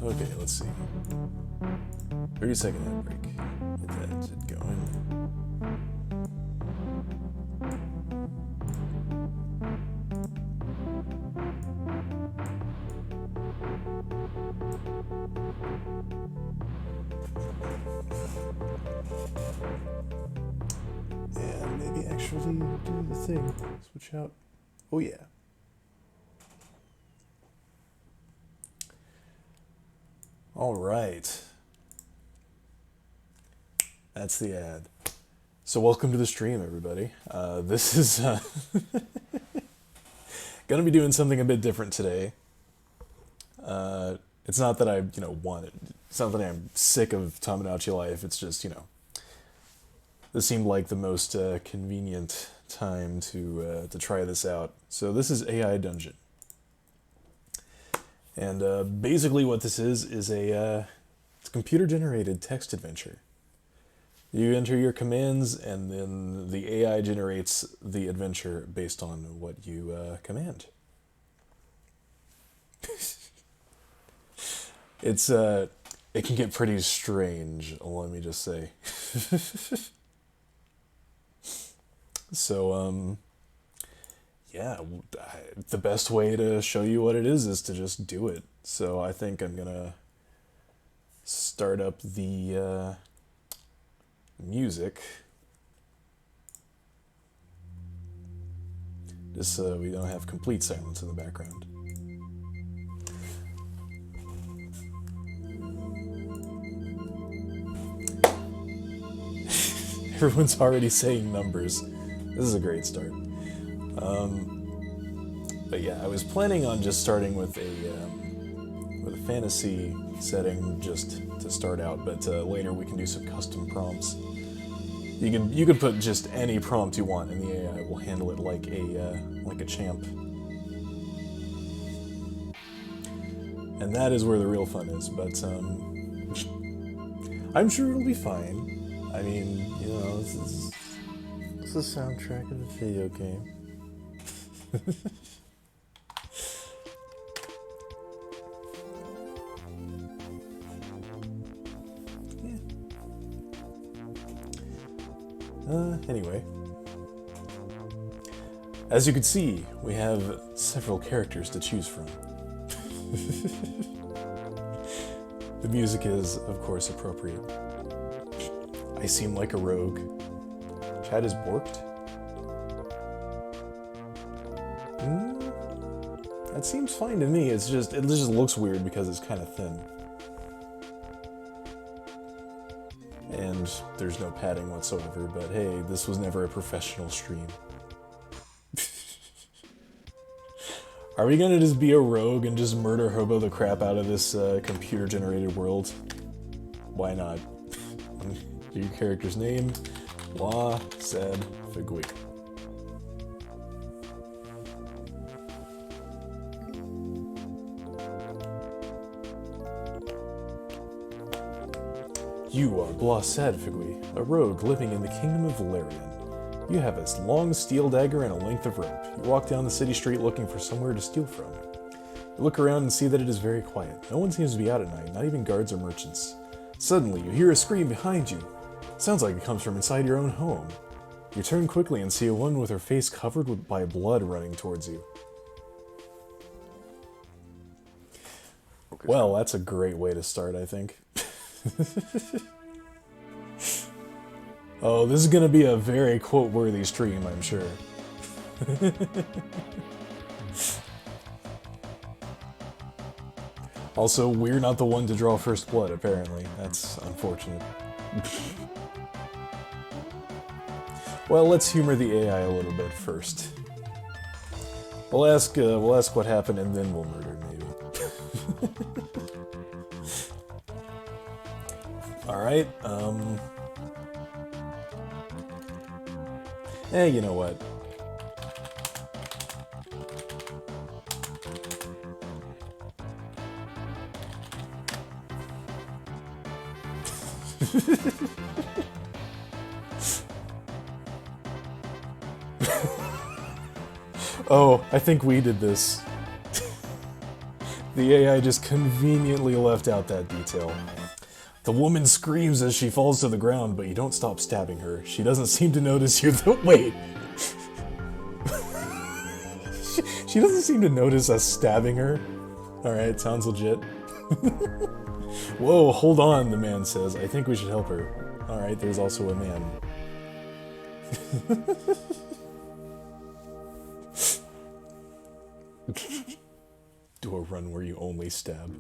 Okay, let's see. 30-second ad break. Get that going. And maybe actually do the thing. Switch out. Oh yeah. All right. That's the ad. So welcome to the stream, everybody. This is gonna be doing something a bit different today. It's not that I, want it. It's not that I'm sick of Tomodachi Life. It's just, this seemed like the most convenient time to try this out. So this is AI Dungeon. And basically what this is a it's computer-generated text adventure. You enter your commands, and then the AI generates the adventure based on what you command. It's it can get pretty strange, let me just say. So yeah, the best way to show you what it is to just do it. So I think I'm gonna start up the music, just so we don't have complete silence in the background. Everyone's already saying numbers. This is a great start. But yeah, I was planning on just starting with a fantasy setting just to start out, but later we can do some custom prompts. You can put just any prompt you want, and the AI will handle it like a champ. And that is where the real fun is. But I'm sure it'll be fine. I mean, you know, this is the soundtrack of a video game. Anyway. As you can see, we have several characters to choose from. The music is, of course, appropriate. I seem like a rogue. Chad is borked? That seems fine to me. It just looks weird because it's kind of thin. And there's no padding whatsoever, but hey, this was never a professional stream. Are we gonna just be a rogue and just murder hobo the crap out of this computer-generated world? Why not? Your character's name, La Said Figui. You are Blosad Figui, a rogue living in the kingdom of Valerian. You have a long steel dagger and a length of rope. You walk down the city street looking for somewhere to steal from. You look around and see that it is very quiet. No one seems to be out at night, not even guards or merchants. Suddenly, you hear a scream behind you. It sounds like it comes from inside your own home. You turn quickly and see a woman with her face covered by blood running towards you. Well, that's a great way to start, I think. Oh, this is gonna be a very quote-worthy stream, I'm sure. Also, we're not the one to draw first blood, apparently. That's unfortunate. Well, let's humor the AI a little bit first. We'll ask what happened, and then we'll murder, maybe. Alright, you know what? Oh, I think we did this. The AI just conveniently left out that detail. The woman screams as she falls to the ground, but you don't stop stabbing her. She doesn't seem to notice you wait! She doesn't seem to notice us stabbing her. Alright, sounds legit. Whoa, hold on, the man says. I think we should help her. Alright, there's also a man. Do a run where you only stab.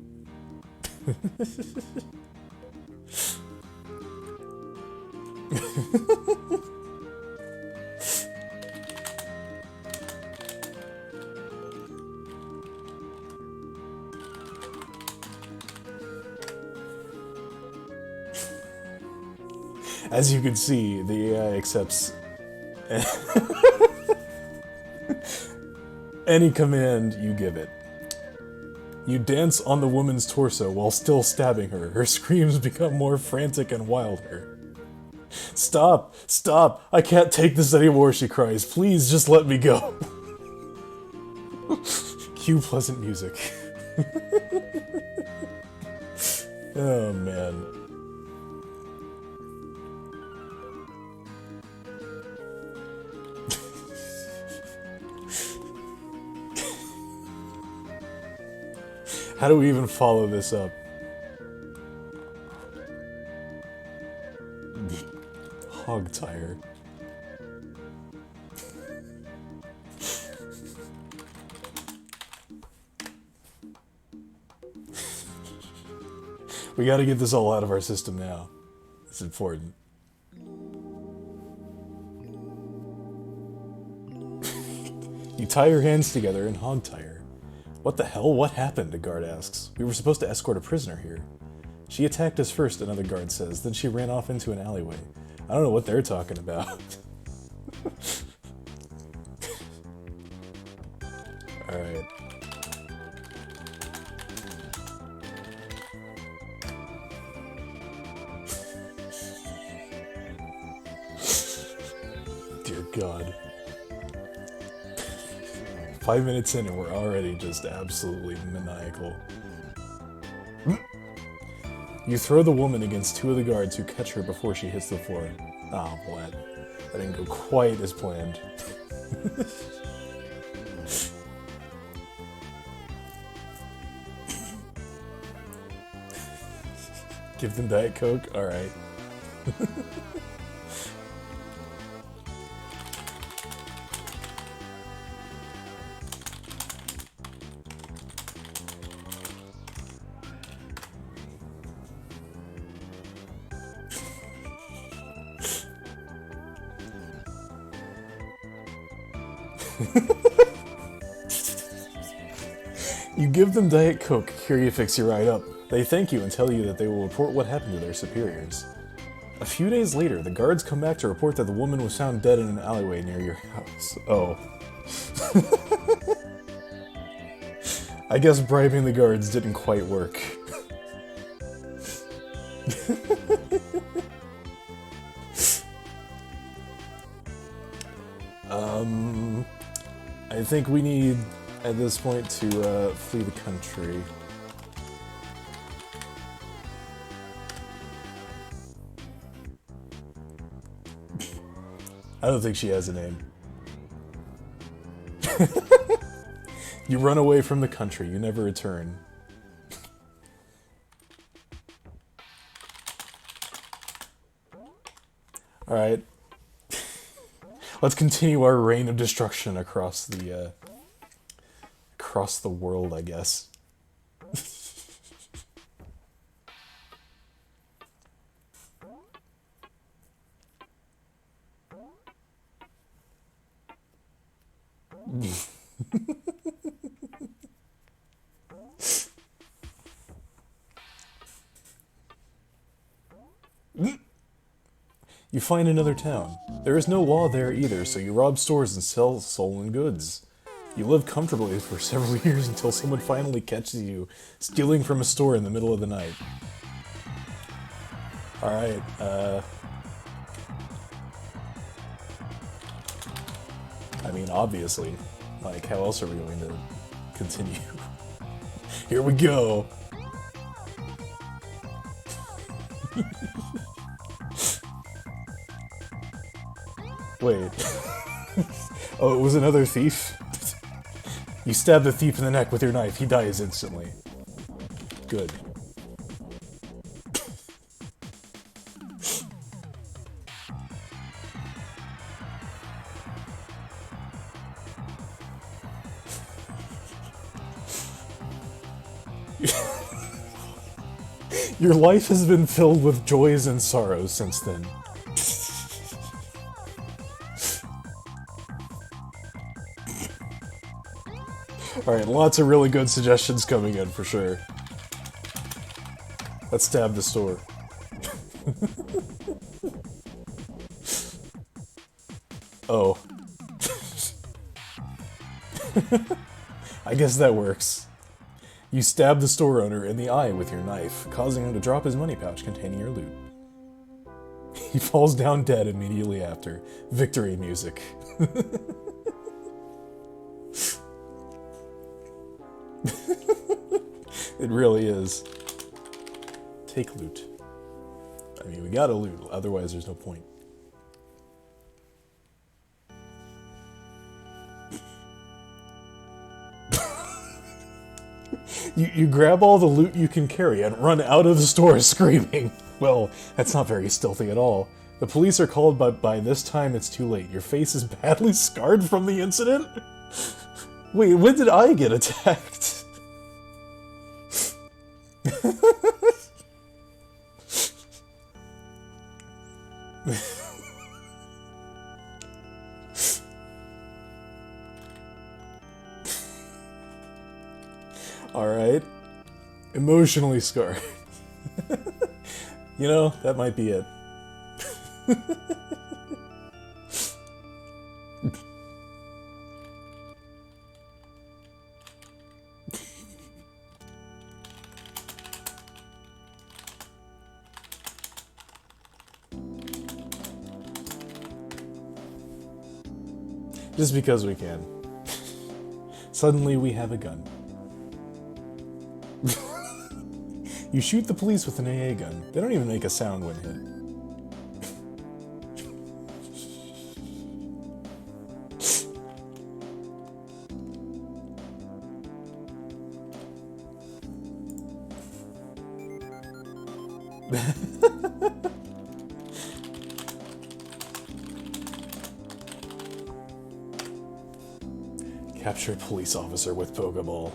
As you can see, the AI accepts any command you give it. You dance on the woman's torso while still stabbing her. Her screams become more frantic and wilder. Stop! Stop! I can't take this anymore, she cries. Please, just let me go. Cue pleasant music. Oh, man. How do we even follow this up? Hog tire. We gotta get this all out of our system now. It's important. You tie your hands together and hog tire. What the hell? What happened? A guard asks. We were supposed to escort a prisoner here. She attacked us first, another guard says. Then she ran off into an alleyway. I don't know what they're talking about. Alright. Dear God. 5 minutes in and we're already just absolutely maniacal. You throw the woman against two of the guards who catch her before she hits the floor. Oh, boy. That didn't go quite as planned. Give them Diet Coke? Alright. You give them Diet Coke, here you fix you right up. They thank you and tell you that they will report what happened to their superiors. A few days later, the guards come back to report that the woman was found dead in an alleyway near your house. Oh. I guess bribing the guards didn't quite work. I think we need, at this point, to flee the country. I don't think she has a name. You run away from the country, you never return. Alright. Let's continue our reign of destruction across the world, I guess. You find another town. There is no law there either, so you rob stores and sell stolen goods. You live comfortably for several years until someone finally catches you stealing from a store in the middle of the night. Alright, I mean, obviously. Like, how else are we going to continue? Here we go! Wait. Oh, it was another thief? You stab the thief in the neck with your knife, he dies instantly. Good. Your life has been filled with joys and sorrows since then. Alright, lots of really good suggestions coming in, for sure. Let's stab the store. Oh. I guess that works. You stab the store owner in the eye with your knife, causing him to drop his money pouch containing your loot. He falls down dead immediately after. Victory music. It really is. Take loot. I mean, we gotta loot, otherwise there's no point. You grab all the loot you can carry and run out of the store screaming. Well, that's not very stealthy at all. The police are called, but by this time it's too late. Your face is badly scarred from the incident? Wait, when did I get attacked? Alright. Emotionally scarred. You know, that might be it. Just because we can. Suddenly we have a gun. You shoot the police with an AA gun. They don't even make a sound when hit. Capture a police officer with Pokeball.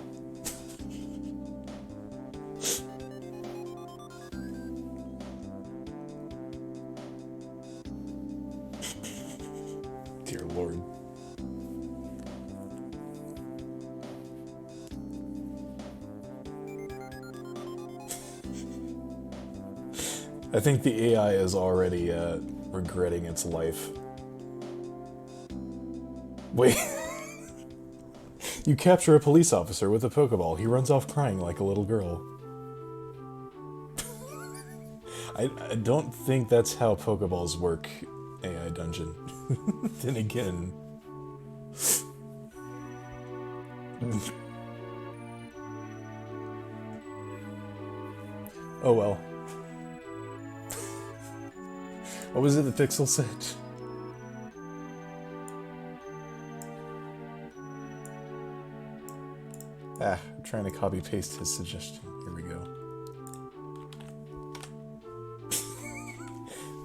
Dear Lord. I think the AI is already regretting its life. Wait. You capture a police officer with a Pokeball. He runs off crying like a little girl. I don't think that's how Pokeballs work, AI Dungeon. Then again... Oh well. What was it that Pixel said? I'm trying to copy-paste his suggestion. Here we go.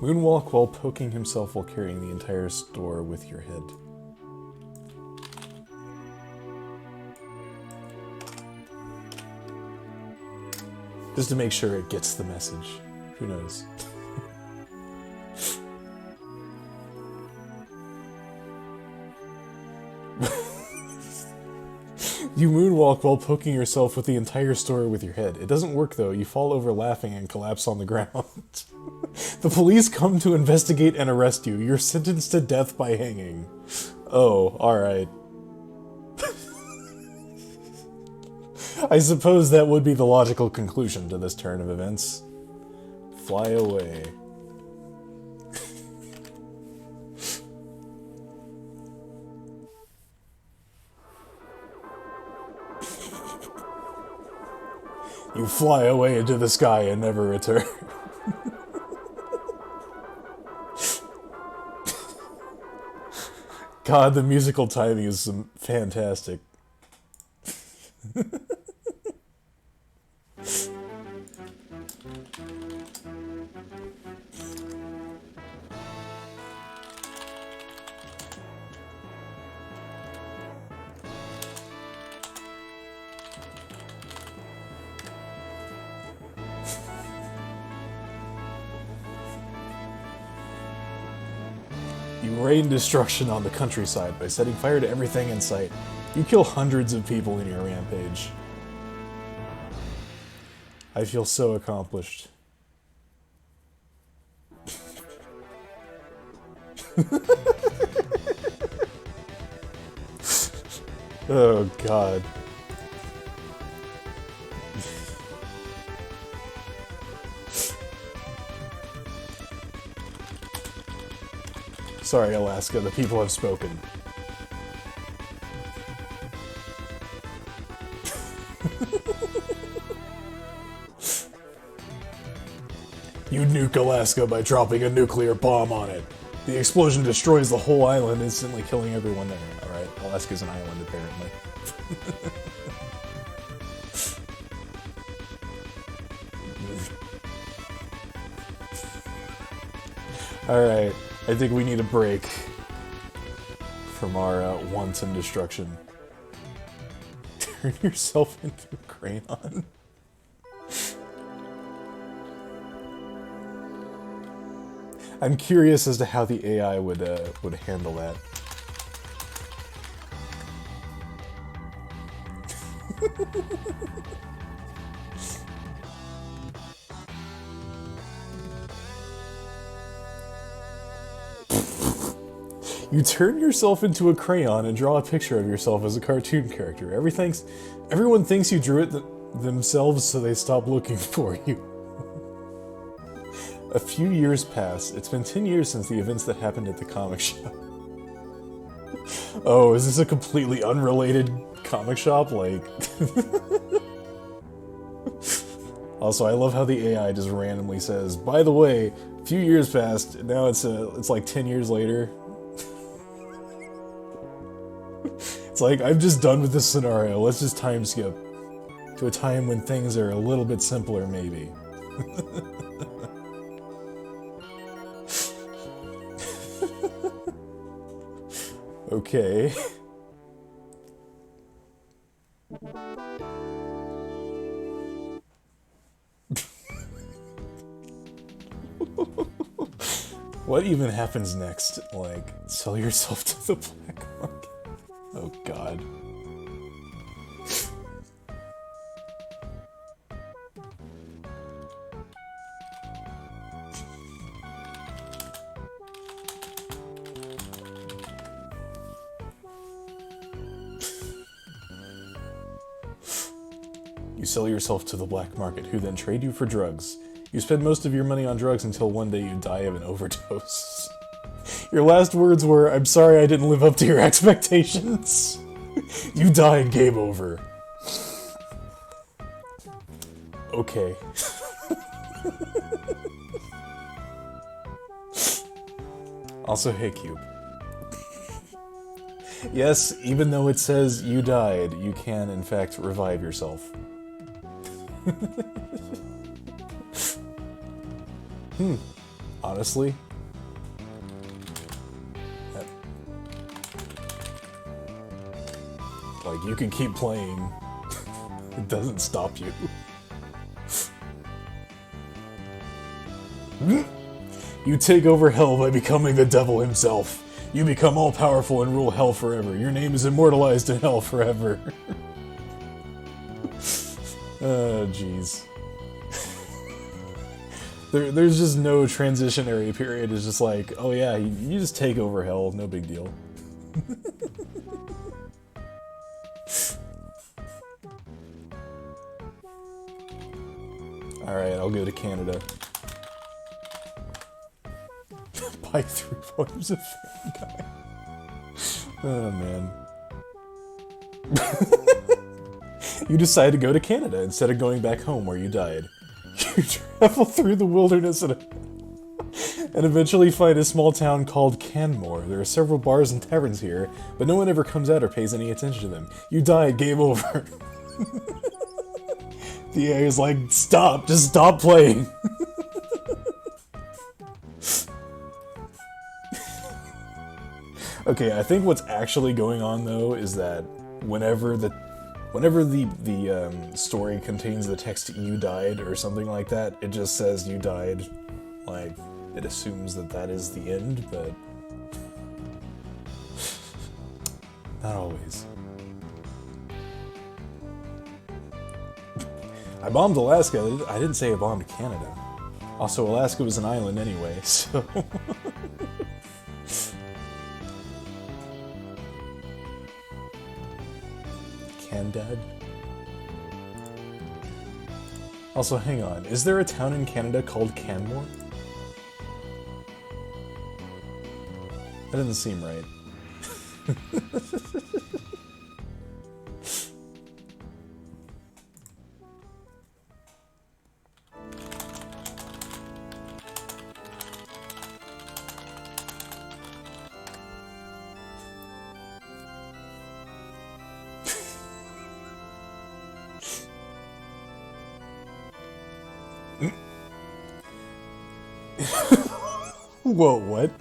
Moonwalk while poking himself while carrying the entire store with your head. Just to make sure it gets the message. Who knows? You moonwalk while poking yourself with the entire store with your head. It doesn't work though. You fall over laughing and collapse on the ground. The police come to investigate and arrest you. You're sentenced to death by hanging. Oh, alright. I suppose that would be the logical conclusion to this turn of events. Fly away. You fly away into the sky and never return. God, the musical timing is fantastic. You rain destruction on the countryside by setting fire to everything in sight. You kill hundreds of people in your rampage. I feel so accomplished. Oh, God. Sorry, Alaska, the people have spoken. You nuke Alaska by dropping a nuclear bomb on it. The explosion destroys the whole island, instantly killing everyone there. Alright, Alaska's an island, apparently. Alright, I think we need a break from our wanton destruction. Turn yourself into a crayon. I'm curious as to how the AI would handle that. You turn yourself into a crayon and draw a picture of yourself as a cartoon character. Everyone thinks you drew it themselves, so they stop looking for you. A few years pass. It's been 10 years since the events that happened at the comic shop. Oh, is this a completely unrelated comic shop? Like... Also, I love how the AI just randomly says, by the way, a few years passed, now it's like 10 years later. It's like, I'm just done with this scenario, let's just time skip to a time when things are a little bit simpler, maybe. Okay. What even happens next? Like, sell yourself to the black market? Oh god. You sell yourself to the black market, who then trade you for drugs. You spend most of your money on drugs until one day you die of an overdose. Your last words were, I'm sorry I didn't live up to your expectations. You die and game over. Okay. Also, hey Cube. Yes, even though it says you died, you can in fact revive yourself. Honestly? Like, you can keep playing. It doesn't stop you. You take over hell by becoming the devil himself. You become all-powerful and rule hell forever. Your name is immortalized in hell forever. Oh, jeez. There's just no transitionary period. It's just like, oh yeah, you just take over hell, no big deal. Alright, I'll go to Canada. Buy 3 volumes of Family Guy. Oh man. You decide to go to Canada instead of going back home where you died. You travel through the wilderness and eventually find a small town called Canmore. There are several bars and taverns here, but no one ever comes out or pays any attention to them. You die, game over. The AI is like, stop, just stop playing. Okay, I think what's actually going on though is that whenever the story contains the text "you died" or something like that, it just says "you died." Like, it assumes that that is the end, but not always. I bombed Alaska. I didn't say I bombed Canada. Also, Alaska was an island anyway, so... Candad? Also, hang on. Is there a town in Canada called Canmore? That doesn't seem right. Whoa, what?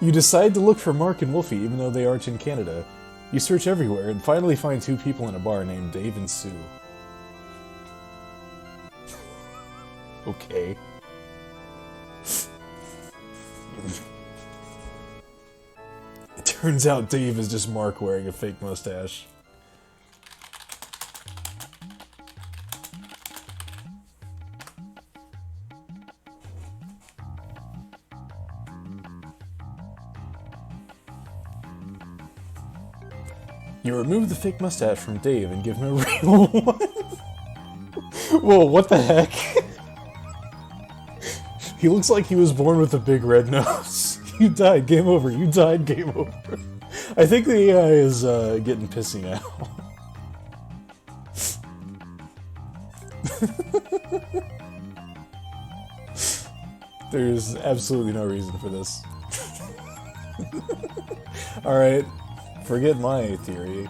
You decide to look for Mark and Wolfie even though they aren't in Canada. You search everywhere and finally find two people in a bar named Dave and Sue. Okay. It turns out Dave is just Mark wearing a fake mustache. You remove the fake mustache from Dave and give him a real one. Whoa, what the heck? He looks like he was born with a big red nose. You died, game over. You died, game over. I think the AI is getting pissy now. There's absolutely no reason for this. Alright. Forget my theory.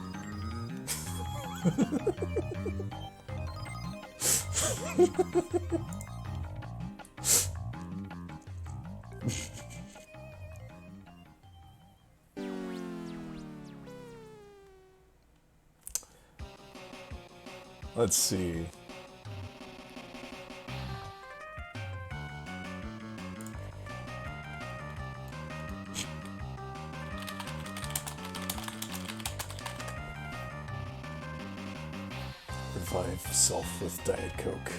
Let's see. Revive self with Diet Coke.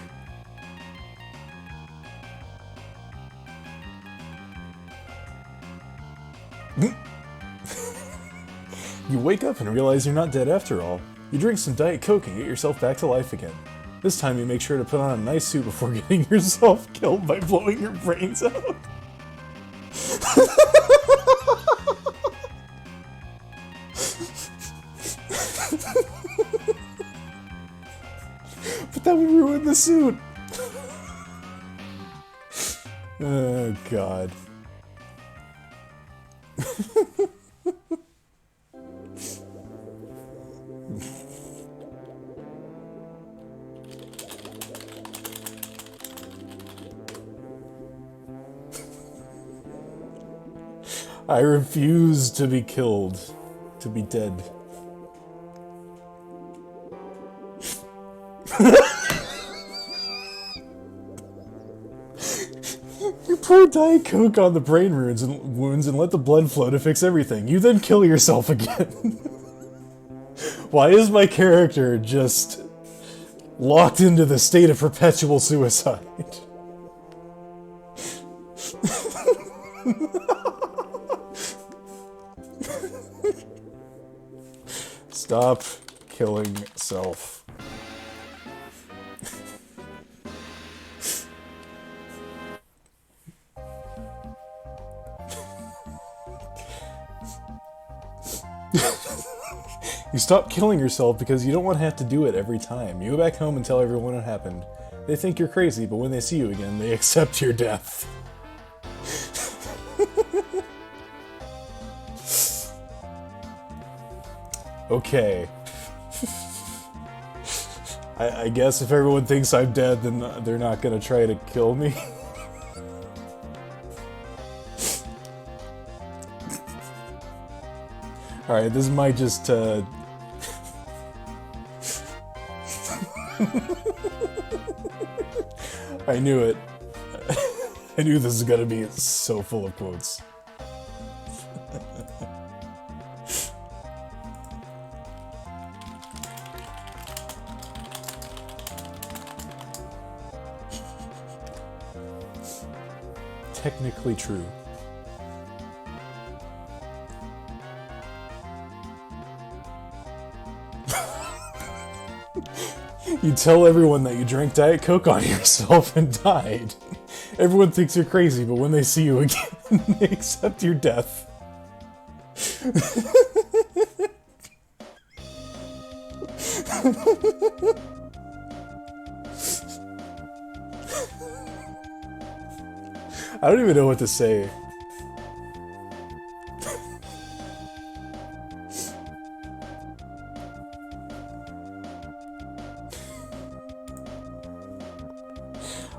You wake up and realize you're not dead after all. You drink some Diet Coke and get yourself back to life again. This time you make sure to put on a nice suit before getting yourself killed by blowing your brains out. But that would ruin the suit. Oh, God. I refuse to be killed, to be dead. You pour Diet Coke on the brain wounds and let the blood flow to fix everything. You then kill yourself again. Why is my character just locked into the state of perpetual suicide? Stop killing self. You stop killing yourself because you don't want to have to do it every time. You go back home and tell everyone what happened. They think you're crazy, but when they see you again, they accept your death. Okay. I guess if everyone thinks I'm dead, then they're not gonna try to kill me. Alright, this might just, I knew it. I knew this was gonna be so full of quotes. Technically true. You tell everyone that you drank Diet Coke on yourself and died. Everyone thinks you're crazy, but when they see you again, they accept your death. I don't even know what to say.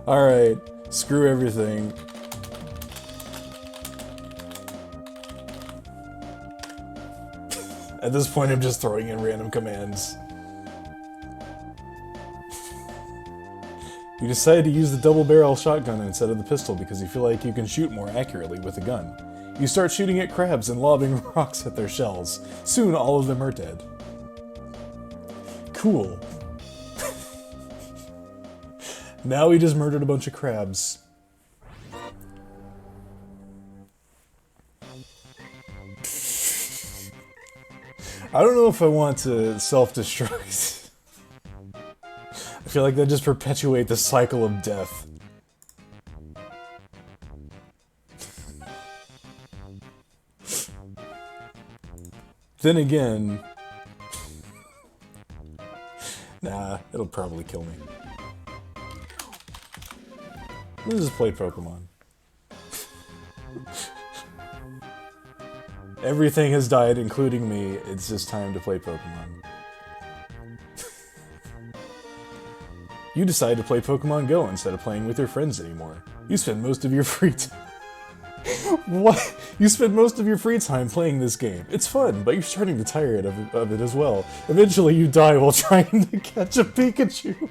Alright, screw everything. At this point, I'm just throwing in random commands. You decide to use the double-barrel shotgun instead of the pistol because you feel like you can shoot more accurately with a gun. You start shooting at crabs and lobbing rocks at their shells. Soon, all of them are dead. Cool. Now we just murdered a bunch of crabs. I don't know if I want to self-destruct. I feel like that just perpetuate the cycle of death. Then again... Nah, it'll probably kill me. Let's just play Pokemon. Everything has died, including me. It's just time to play Pokemon. You decide to play Pokemon Go instead of playing with your friends anymore. You spend most of your free time... What? You spend most of your free time playing this game. It's fun, but you're starting to tire of it as well. Eventually you die while trying to catch a Pikachu.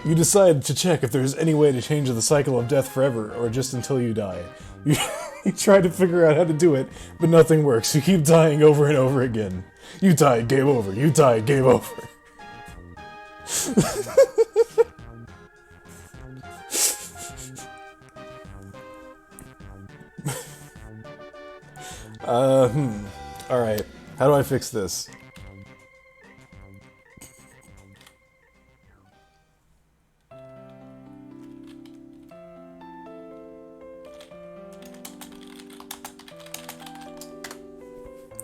You decide to check if there's any way to change the cycle of death forever, or just until you die. You try to figure out how to do it, but nothing works. You keep dying over and over again. You died, game over. You died, game over. Alright, how do I fix this?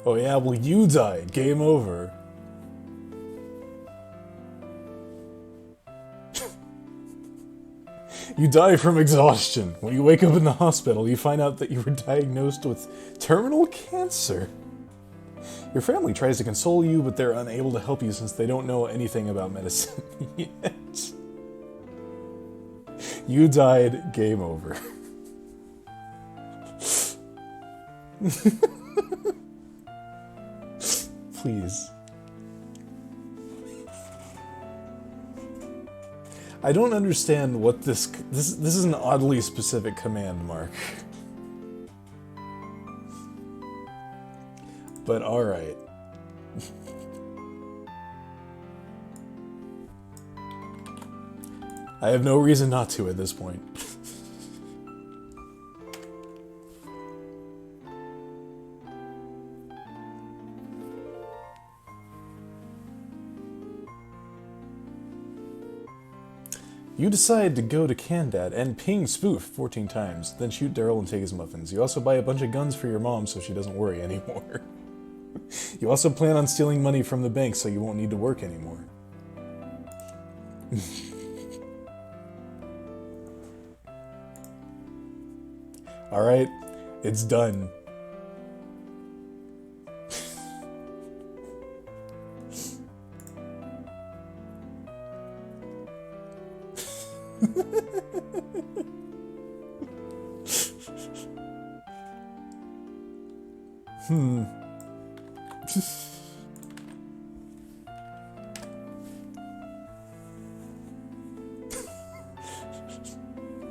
Oh yeah, well you died. Game over. You die from exhaustion. When you wake up in the hospital, you find out that you were diagnosed with terminal cancer. Your family tries to console you, but they're unable to help you since they don't know anything about medicine yet. You died. Game over. Please. I don't understand what this is an oddly specific command, Mark. But alright. I have no reason not to at this point. You decide to go to Candad and ping Spoof 14 times, then shoot Daryl and take his muffins. You also buy a bunch of guns for your mom so she doesn't worry anymore. You also plan on stealing money from the bank so you won't need to work anymore. Alright, it's done.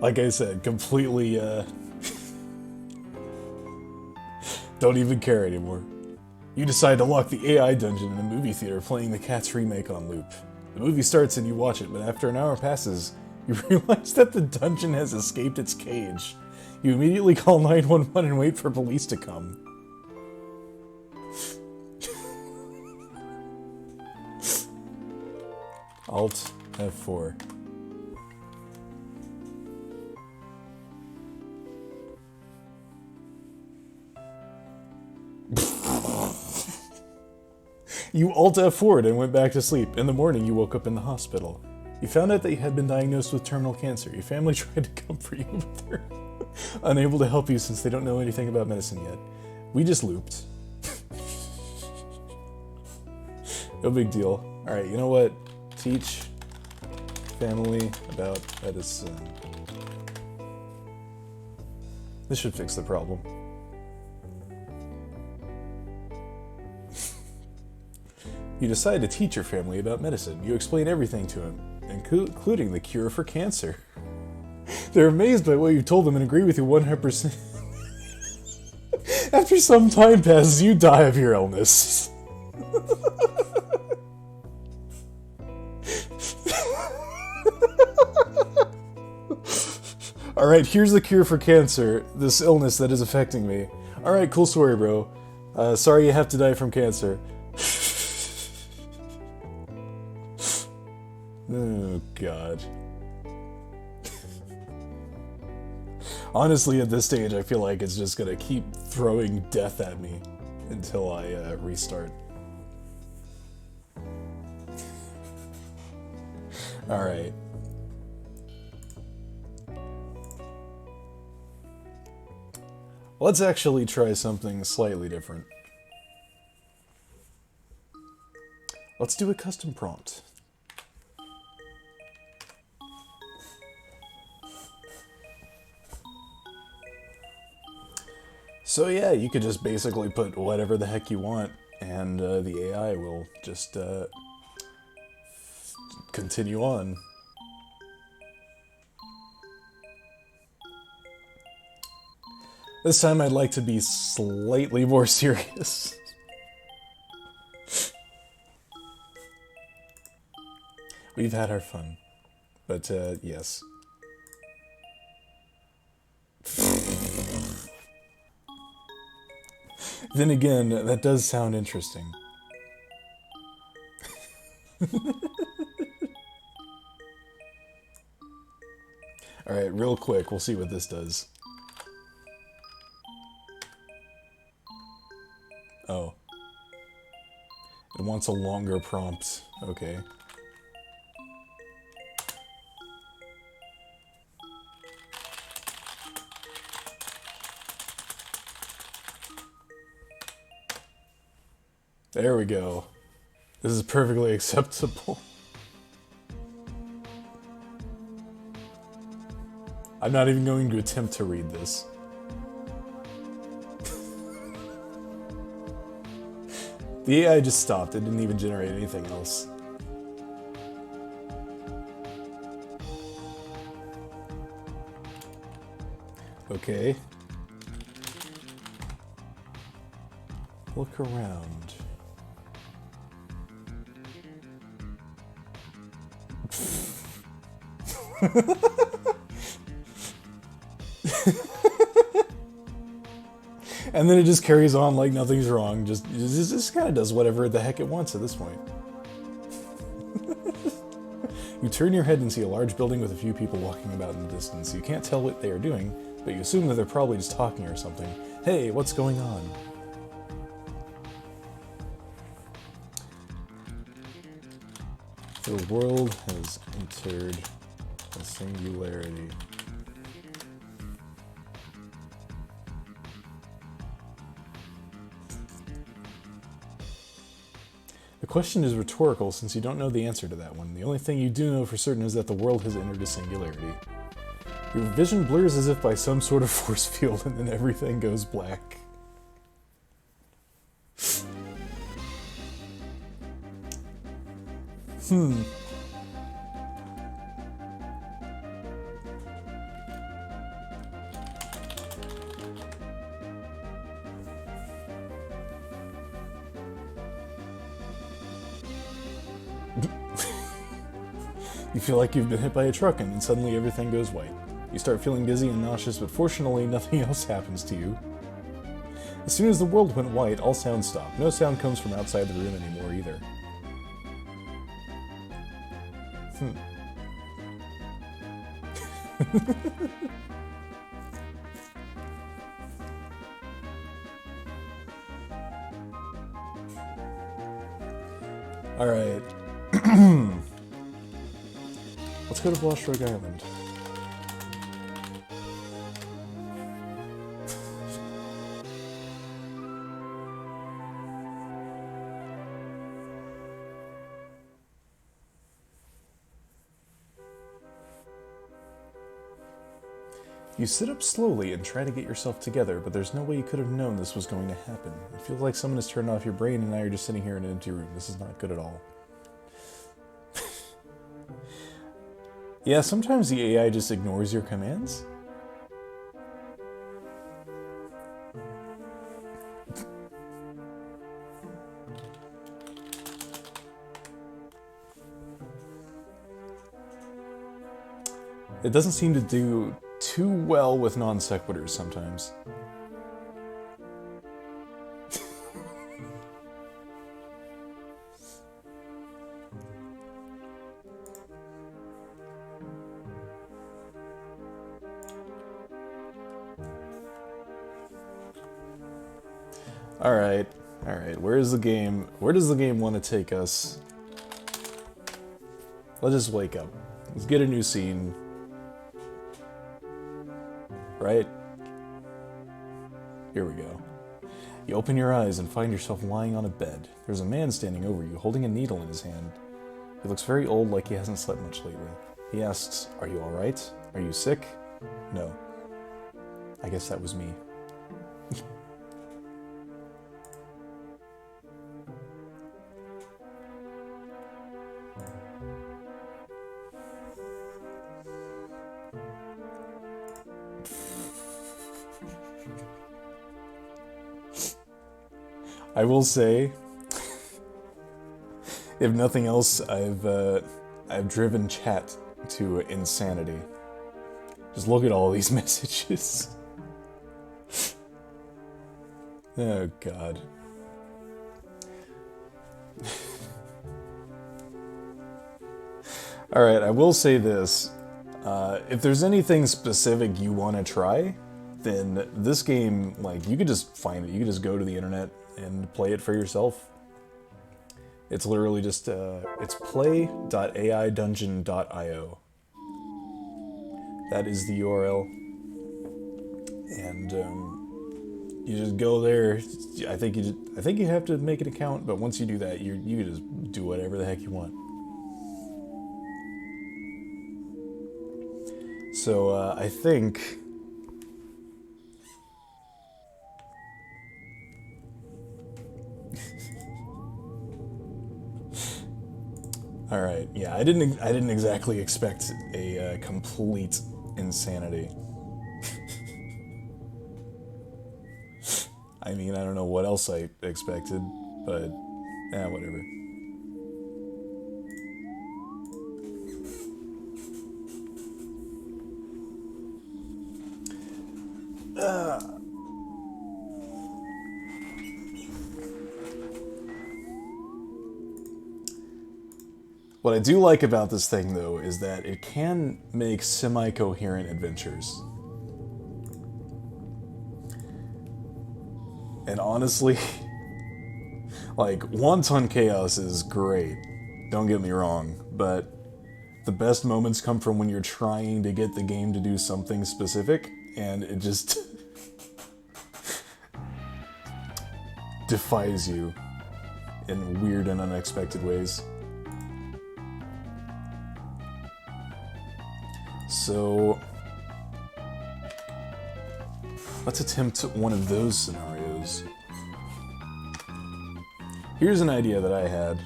Like I said, completely, don't even care anymore. You decide to lock the AI dungeon in a movie theater playing the Cats remake on loop. The movie starts and you watch it, but after an hour passes, you realize that the dungeon has escaped its cage. You immediately call 911 and wait for police to come. Alt F4. You Alt F4'd and went back to sleep. In the morning, you woke up in the hospital. You found out that you had been diagnosed with terminal cancer. Your family tried to comfort you, but they're unable to help you since they don't know anything about medicine yet. We just looped. No big deal. Alright, you know what? Teach family about medicine. This should fix the problem. You decide to teach your family about medicine. You explain everything to them, including the cure for cancer. They're amazed by what you told them and agree with you 100%. After some time passes, you die of your illness. Alright, here's the cure for cancer, this illness that is affecting me. Alright, cool story, bro. Sorry you have to die from cancer. Oh, God. Honestly, at this stage, I feel like it's just gonna keep throwing death at me until I restart. Alright. Let's actually try something slightly different. Let's do a custom prompt. So yeah, you could just basically put whatever the heck you want, and the AI will just continue on. This time I'd like to be slightly more serious. We've had our fun, but yes. Then again, that does sound interesting. Alright, real quick, we'll see what this does. Oh. It wants a longer prompt. Okay. There we go. This is perfectly acceptable. I'm not even going to attempt to read this. The AI just stopped. It didn't even generate anything else. Okay. Look around. And then it just carries on like nothing's wrong. Just kind of does whatever the heck it wants at this point. You turn your head and see a large building with a few people walking about in the distance. You can't tell what they are doing, but you assume that they're probably just talking or something. Hey, what's going on? The world has entered a singularity. The question is rhetorical since you don't know the answer to that one. The only thing you do know for certain is that the world has entered a singularity. Your vision blurs as if by some sort of force field, and then everything goes black. You feel like you've been hit by a truck and then suddenly everything goes white. You start feeling dizzy and nauseous, but fortunately nothing else happens to you. As soon as the world went white, all sound stopped. No sound comes from outside the room anymore either. Alright. Let's go to Bloshrug Island. You sit up slowly and try to get yourself together, but there's no way you could have known this was going to happen. It feels like someone has turned off your brain and now you're just sitting here in an empty room. This is not good at all. Yeah, sometimes the AI just ignores your commands. It doesn't seem to do too well with non sequiturs sometimes. Alright, alright, where does the game want to take us? Let's just wake up. Let's get a new scene. Right? Here we go. You open your eyes and find yourself lying on a bed. There's a man standing over you, holding a needle in his hand. He looks very old, like he hasn't slept much lately. He asks, "Are you alright? Are you sick?" No. I guess that was me. I will say, if nothing else, I've driven chat to insanity. Just look at all these messages. Oh God. All right, I will say this: if there's anything specific you want to try, then this game, like, you could just find it. You could just go to the internet and play it for yourself. It's literally just, it's play.aidungeon.io. That is the URL. And, you just go there. I think you have to make an account, but once you do that, you can just do whatever the heck you want. So, I think... All right, yeah, I didn't exactly expect a complete insanity. I mean, I don't know what else I expected, but whatever. What I do like about this thing, though, is that it can make semi-coherent adventures. And honestly, like, Wanton Chaos is great, don't get me wrong, but the best moments come from when you're trying to get the game to do something specific, and it just defies you in weird and unexpected ways. So, let's attempt one of those scenarios. Here's an idea that I had.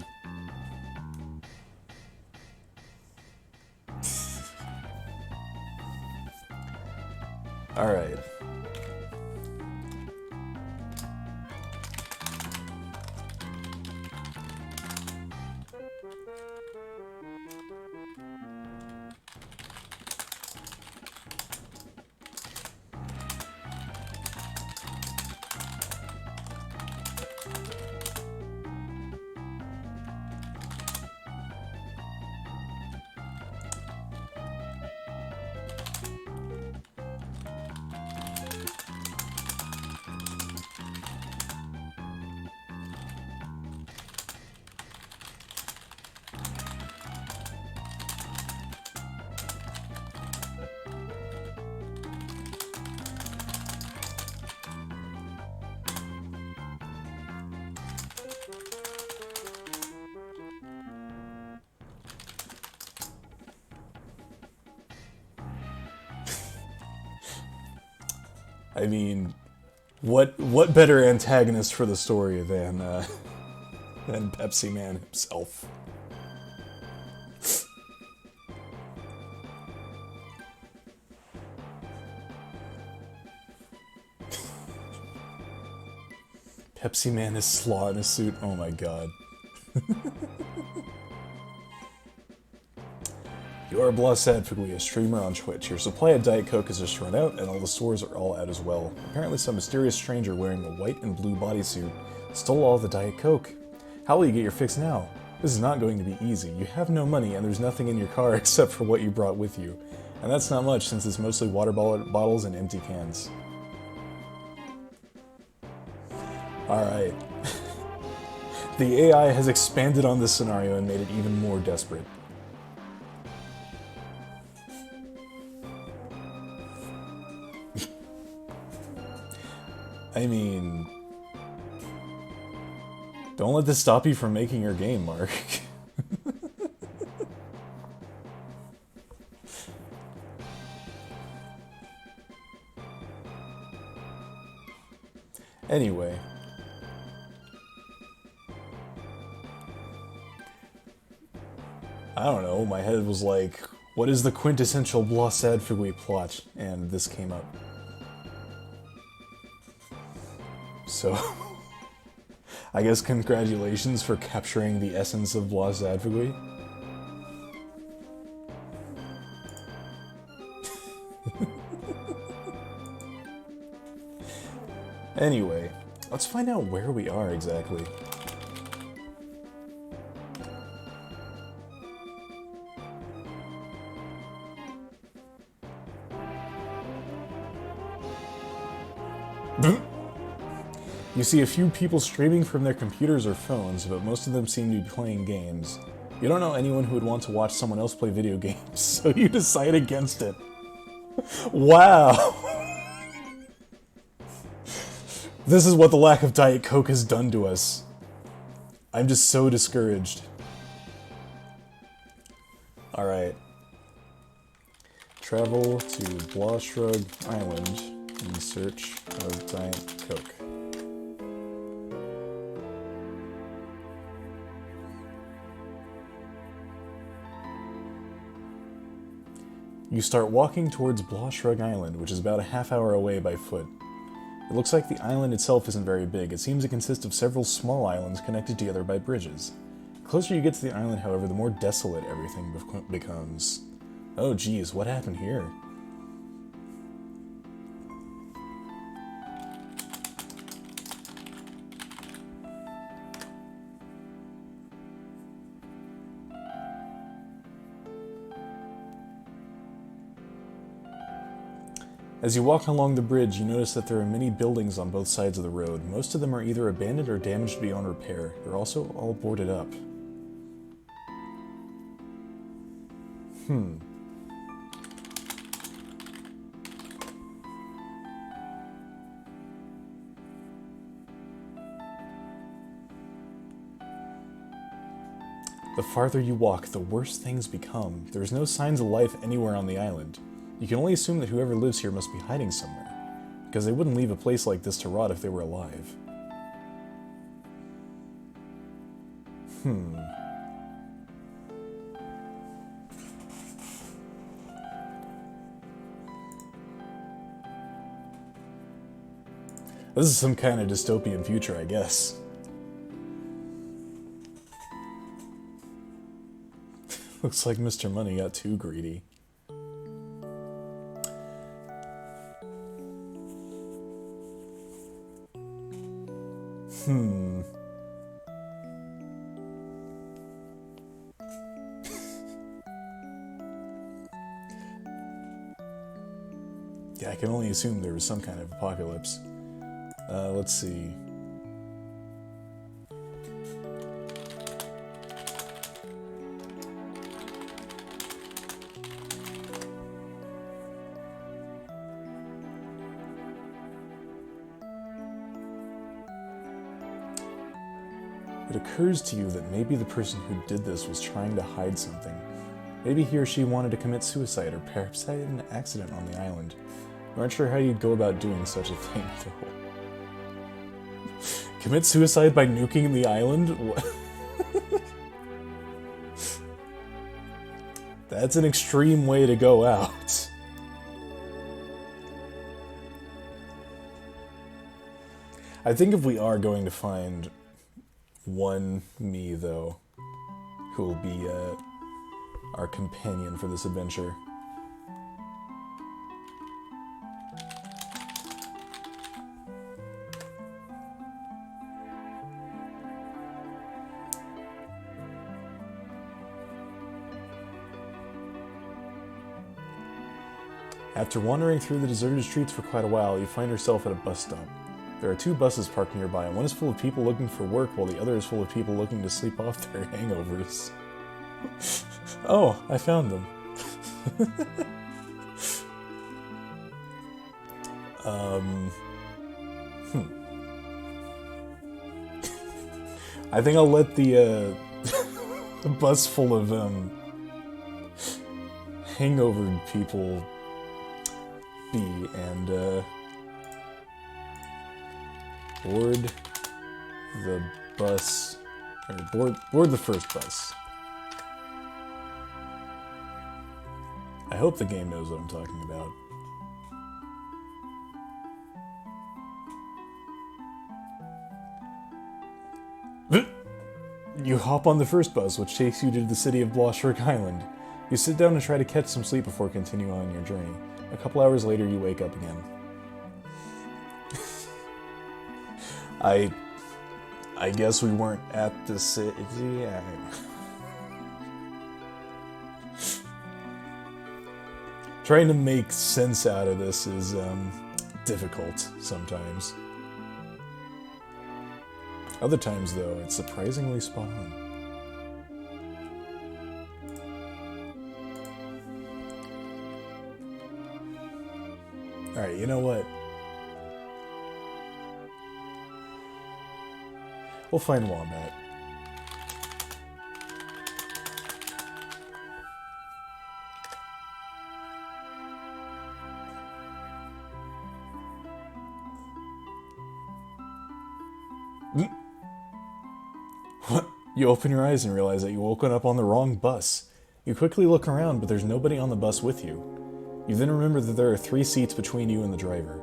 All right. I mean, what better antagonist for the story than Pepsi Man himself? Pepsi Man is slaw in a suit. Oh my god. You are Blas Adfugly, a streamer on Twitch. Your supply of Diet Coke has just run out, and all the stores are all out as well. Apparently some mysterious stranger wearing a white and blue bodysuit stole all the Diet Coke. How will you get your fix now? This is not going to be easy. You have no money, and there's nothing in your car except for what you brought with you. And that's not much, since it's mostly water bottles and empty cans. Alright. The AI has expanded on this scenario and made it even more desperate. I mean... Don't let this stop you from making your game, Mark. Anyway. I don't know, my head was like, what is the quintessential Blas Adfugly plot? And this came up. So, I guess congratulations for capturing the essence of Blas Adfugly. Anyway, let's find out where we are exactly. You see a few people streaming from their computers or phones, but most of them seem to be playing games. You don't know anyone who would want to watch someone else play video games, so you decide against it. Wow! This is what the lack of Diet Coke has done to us. I'm just so discouraged. Alright. Travel to Blauschrug Island in search of Diet Coke. You start walking towards Blauschrug Island, which is about a half-hour away by foot. It looks like the island itself isn't very big. It seems to consist of several small islands connected together by bridges. The closer you get to the island, however, the more desolate everything becomes. Oh geez, what happened here? As you walk along the bridge, you notice that there are many buildings on both sides of the road. Most of them are either abandoned or damaged beyond repair. They're also all boarded up. The farther you walk, the worse things become. There's no signs of life anywhere on the island. You can only assume that whoever lives here must be hiding somewhere, because they wouldn't leave a place like this to rot if they were alive. This is some kind of dystopian future, I guess. Looks like Mr. Money got too greedy. Yeah, I can only assume there was some kind of apocalypse. Let's see. It occurs to you that maybe the person who did this was trying to hide something. Maybe he or she wanted to commit suicide, or perhaps had an accident on the island. You aren't sure how you'd go about doing such a thing, though. Commit suicide by nuking the island? What? That's an extreme way to go out. I think if we are going to find one me, though, who will be our companion for this adventure. After wandering through the deserted streets for quite a while, you find yourself at a bus stop. There are 2 buses parked nearby. One is full of people looking for work, while the other is full of people looking to sleep off their hangovers. Oh, I found them. I think I'll let the bus full of hangover people be, and board the bus, or board the first bus. I hope the game knows what I'm talking about. You hop on the first bus, which takes you to the city of Bloshock Island. You sit down and try to catch some sleep before continuing on your journey. A couple hours later, you wake up again. I guess we weren't at the city. Trying to make sense out of this is difficult sometimes. Other times, though, it's surprisingly spot on. Alright, you know what? We'll find Wombat. What? You open your eyes and realize that you woken up on the wrong bus. You quickly look around, but there's nobody on the bus with you. You then remember that there are 3 seats between you and the driver.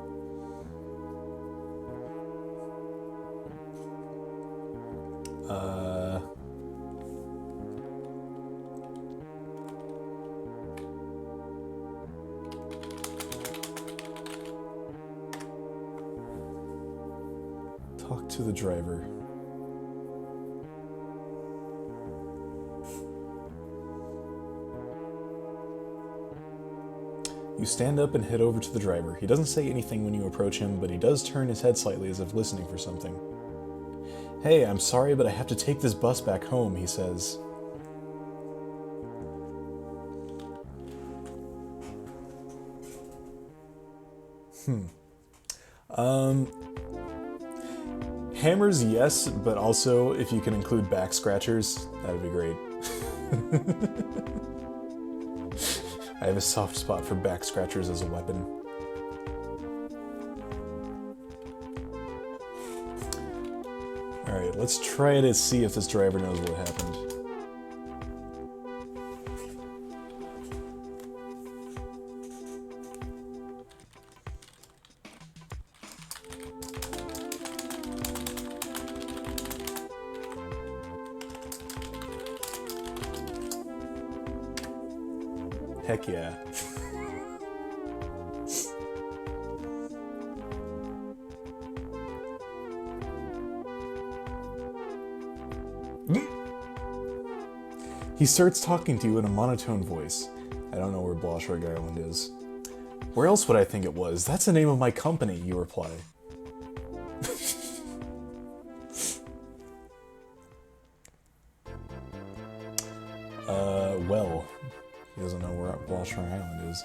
Talk to the driver. You stand up and head over to the driver. He doesn't say anything when you approach him, but he does turn his head slightly as if listening for something. Hey, I'm sorry, but I have to take this bus back home, he says. Hammers, yes, but also if you can include back scratchers, that would be great. I have a soft spot for back scratchers as a weapon. Alright, let's try to see if this driver knows what happened. Heck yeah. He starts talking to you in a monotone voice. I don't know where Bloshock Island is. Where else would I think it was? That's the name of my company, you reply. Well, he doesn't know where Bloshock Island is.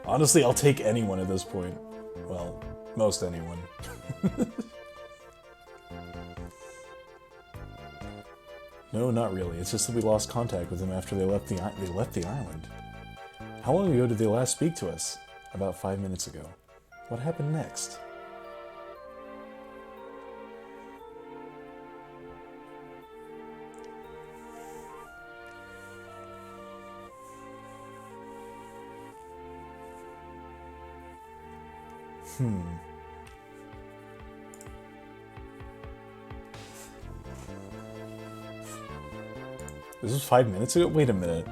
Honestly, I'll take anyone at this point. Well, most anyone. No, not really. It's just that we lost contact with them after they left the island. How long ago did they last speak to us? About 5 minutes ago. What happened next? This was 5 minutes ago? Wait a minute.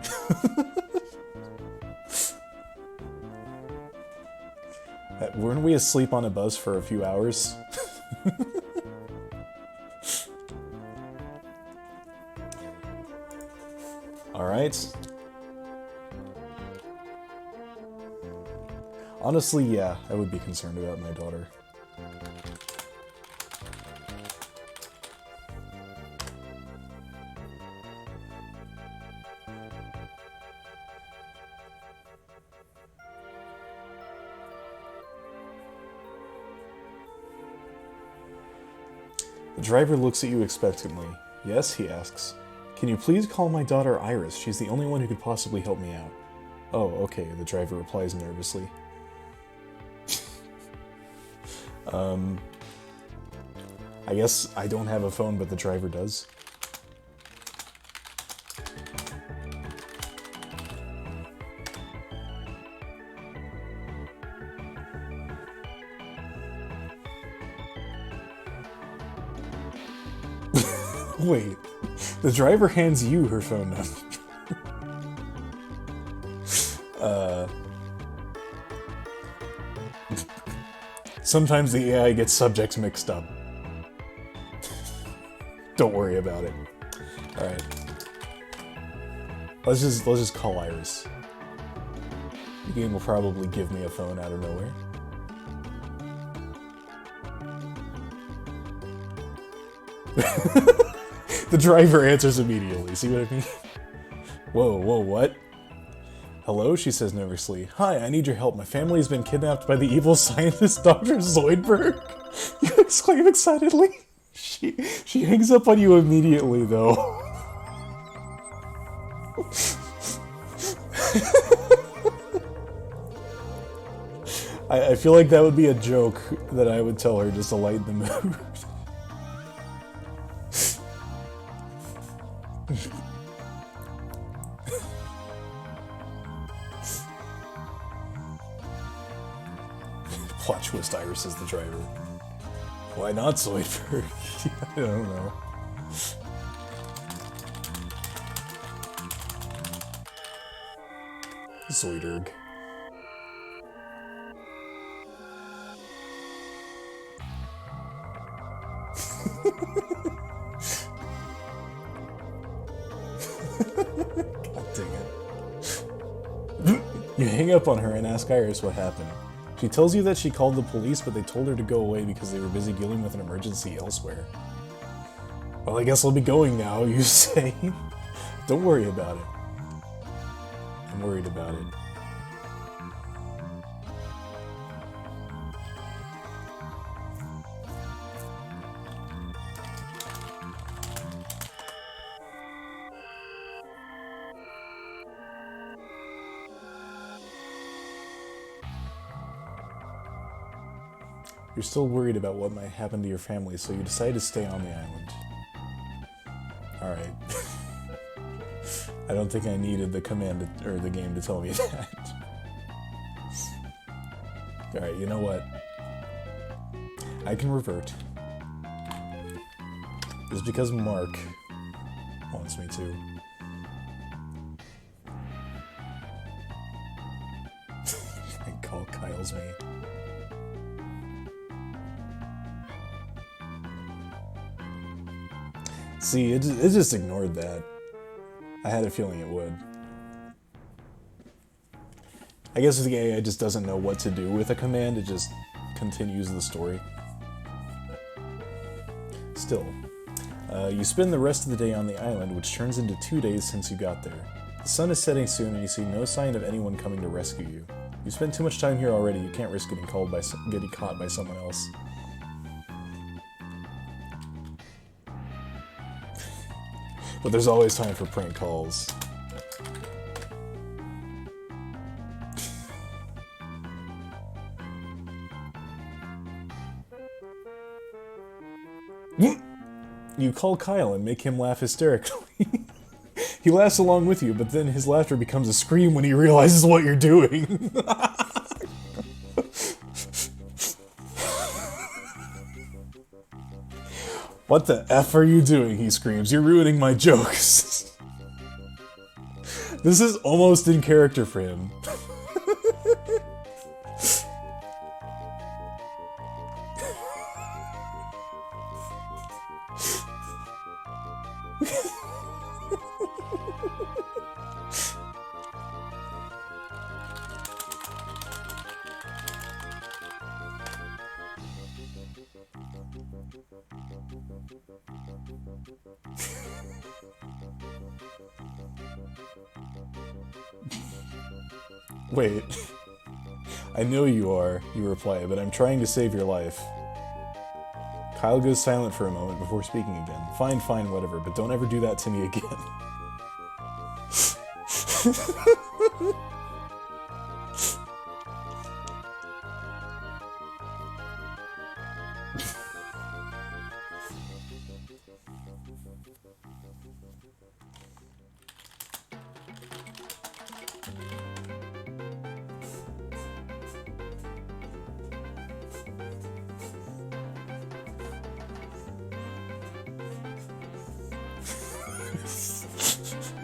Weren't we asleep on a bus for a few hours? Alright. Honestly, yeah, I would be concerned about my daughter. The driver looks at you expectantly. Yes, he asks. Can you please call my daughter Iris? She's the only one who could possibly help me out. Oh, okay, the driver replies nervously. I guess I don't have a phone, but the driver does. Wait, the driver hands you her phone number. Sometimes the AI gets subjects mixed up. Don't worry about it. Alright. Let's just call Iris. The game will probably give me a phone out of nowhere. The driver answers immediately, see what I mean? Whoa, what? Hello, she says nervously. Hi, I need your help. My family has been kidnapped by the evil scientist Dr. Zoidberg. You exclaim excitedly. She hangs up on you immediately, though. I feel like that would be a joke that I would tell her just to lighten the mood. Plot twist, Iris is the driver. Why not Zoidberg? I don't know. Zoidberg. God dang it. You hang up on her and ask Iris what happened. She tells you that she called the police, but they told her to go away because they were busy dealing with an emergency elsewhere. Well, I guess I'll be going now, you say. Don't worry about it. I'm worried about it. You're still worried about what might happen to your family, so you decide to stay on the island. Alright. I don't think I needed the command or the game to tell me that. Alright, you know what? I can revert. Just because Mark wants me to. And call Kyle's me. See, it just ignored that. I had a feeling it would. I guess the AI just doesn't know what to do with a command, it just continues the story. Still, you spend the rest of the day on the island, which turns into 2 days since you got there. The sun is setting soon and you see no sign of anyone coming to rescue you. You spent too much time here already. You can't risk getting caught by someone else. But there's always time for prank calls. You call Kyle and make him laugh hysterically. He laughs along with you, but then his laughter becomes a scream when he realizes what you're doing. What the F are you doing? He screams. You're ruining my jokes. This is almost in character for him. Wait. I know you are, you reply, but I'm trying to save your life. Kyle goes silent for a moment before speaking again. Fine, fine, whatever, but don't ever do that to me again.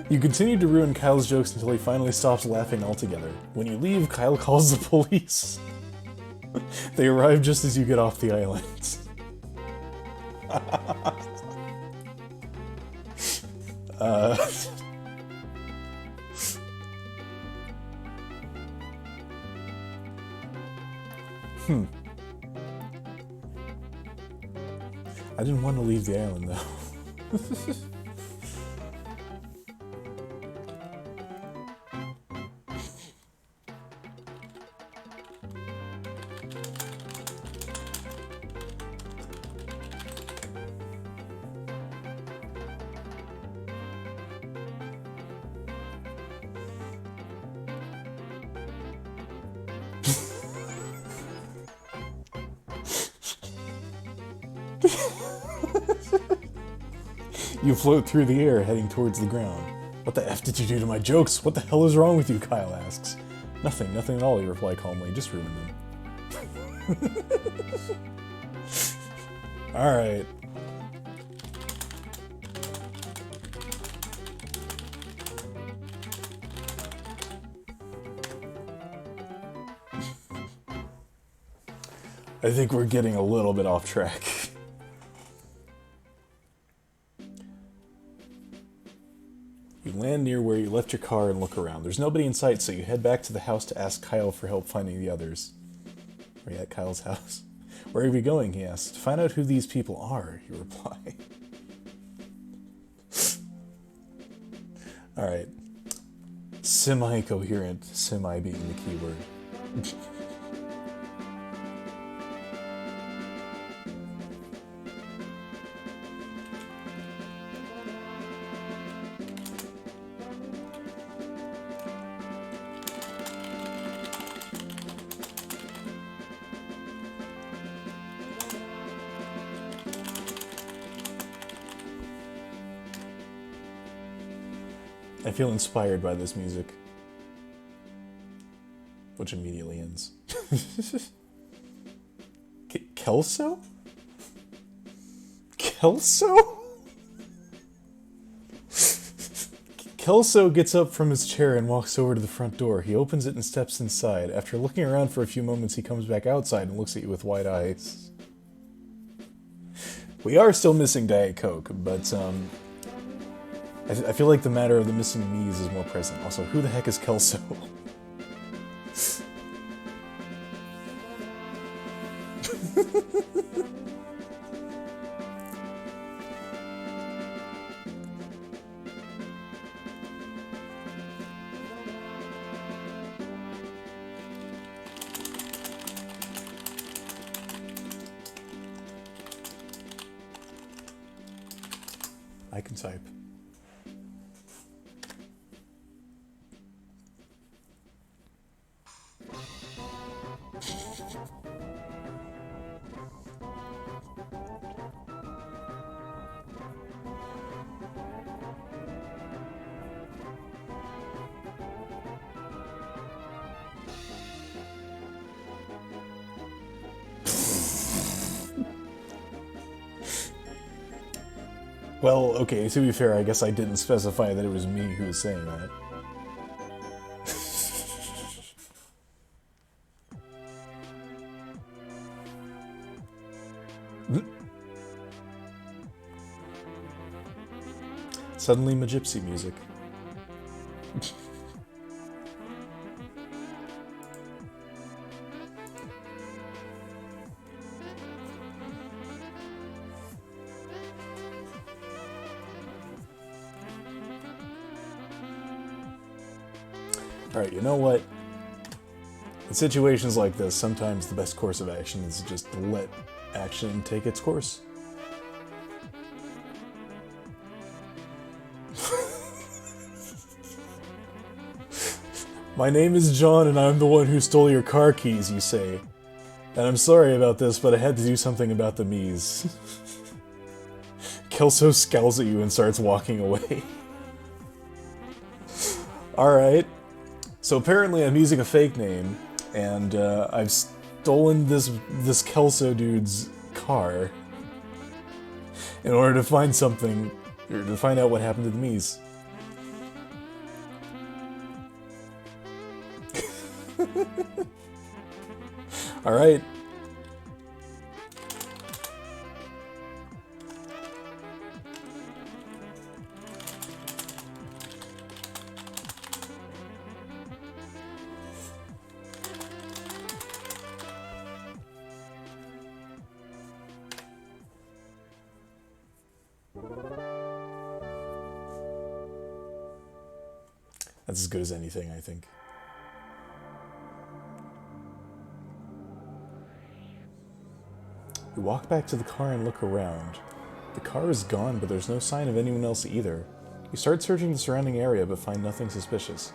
You continue to ruin Kyle's jokes until he finally stops laughing altogether. When you leave, Kyle calls the police. They arrive just as you get off the island. I didn't want to leave the island, though. You float through the air, heading towards the ground. What the F did you do to my jokes? What the hell is wrong with you? Kyle asks. Nothing, nothing at all, you reply calmly. Just ruin them. Alright. I think we're getting a little bit off track. You land near where you left your car and look around. There's nobody in sight, so you head back to the house to ask Kyle for help finding the others. Are you at Kyle's house? Where are we going, he asks. To find out who these people are, you reply. Alright. Semi-coherent, semi being the key word. I feel inspired by this music. Which immediately ends. Kelso? Kelso? Kelso gets up from his chair and walks over to the front door. He opens it and steps inside. After looking around for a few moments, he comes back outside and looks at you with wide eyes. We are still missing Diet Coke, but, I feel like the matter of the missing knees is more present. Also, who the heck is Kelso? I can type. Well, okay, to be fair, I guess I didn't specify that it was me who was saying that. Suddenly, my gypsy music. Alright, you know what? In situations like this, sometimes the best course of action is just to let action take its course. My name is John and I'm the one who stole your car keys, you say. And I'm sorry about this, but I had to do something about the Miis. Kelso scowls at you and starts walking away. Alright. So apparently I'm using a fake name, and I've stolen this Kelso dude's car in order to find something, or to find out what happened to the Miis. Alright. That's as good as anything, I think. You walk back to the car and look around. The car is gone, but there's no sign of anyone else either. You start searching the surrounding area, but find nothing suspicious.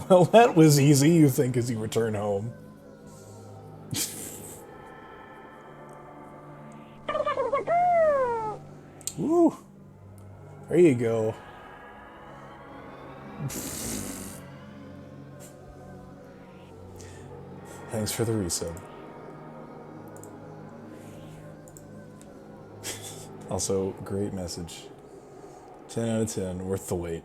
Well, that was easy, you think, as you return home. Woo! There you go. Thanks for the resub. Also, great message. 10 out of 10, worth the wait.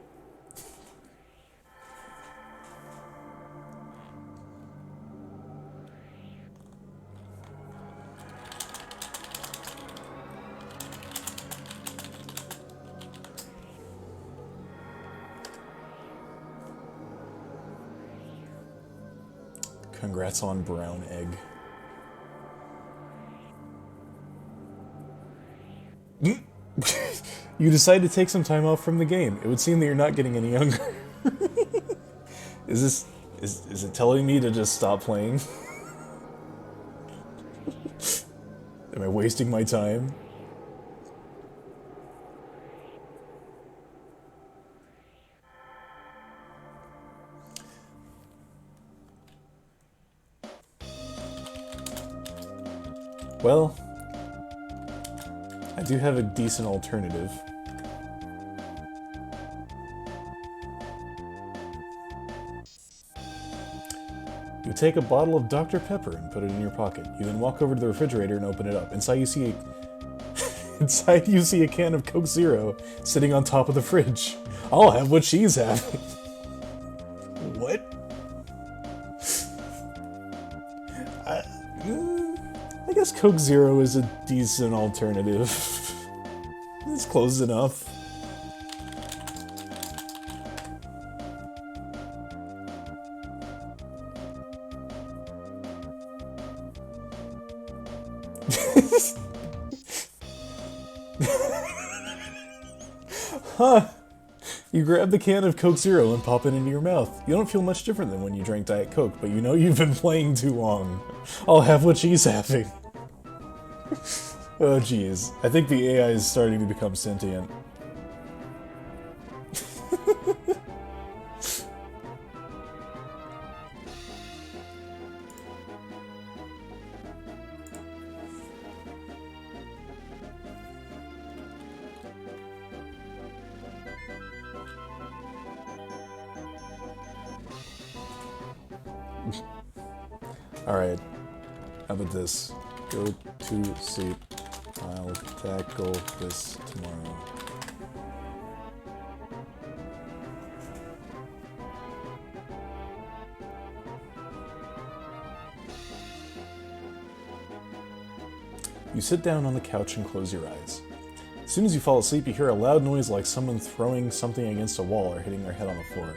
Congrats on brown egg. You decide to take some time off from the game. It would seem that you're not getting any younger. Is it telling me to just stop playing? Am I wasting my time? Well, I do have a decent alternative. You take a bottle of Dr. Pepper and put it in your pocket. You then walk over to the refrigerator and open it up. Inside you see a can of Coke Zero sitting on top of the fridge. I'll have what she's having. What? I guess Coke Zero is a decent alternative. It's close enough. Huh. You grab the can of Coke Zero and pop it into your mouth. You don't feel much different than when you drank Diet Coke, but you know you've been playing too long. I'll have what she's having. Oh jeez. I think the AI is starting to become sentient. Alright, how about this? Go to sleep. I'll tackle this tomorrow. You sit down on the couch and close your eyes. As soon as you fall asleep, you hear a loud noise like someone throwing something against a wall or hitting their head on the floor.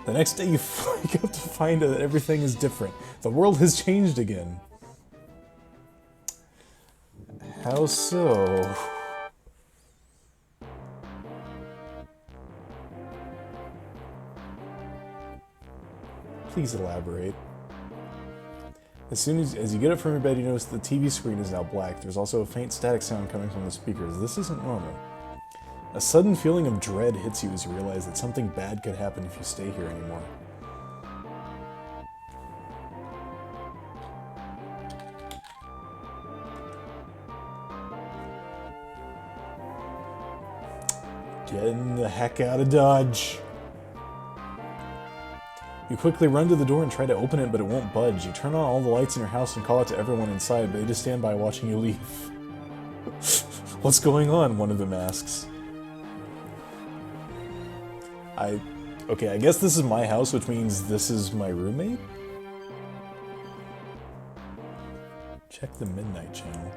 The next day, you wake up to find that everything is different. The world has changed again. How so? Please elaborate. As soon as you get up from your bed, you notice the TV screen is now black. There's also a faint static sound coming from the speakers. This isn't normal. A sudden feeling of dread hits you as you realize that something bad could happen if you stay here anymore. Getting the heck out of Dodge. You quickly run to the door and try to open it, but it won't budge. You turn on all the lights in your house and call out to everyone inside, but they just stand by watching you leave. What's going on? One of them asks. Okay, I guess this is my house, which means this is my roommate? Check the Midnight Channel.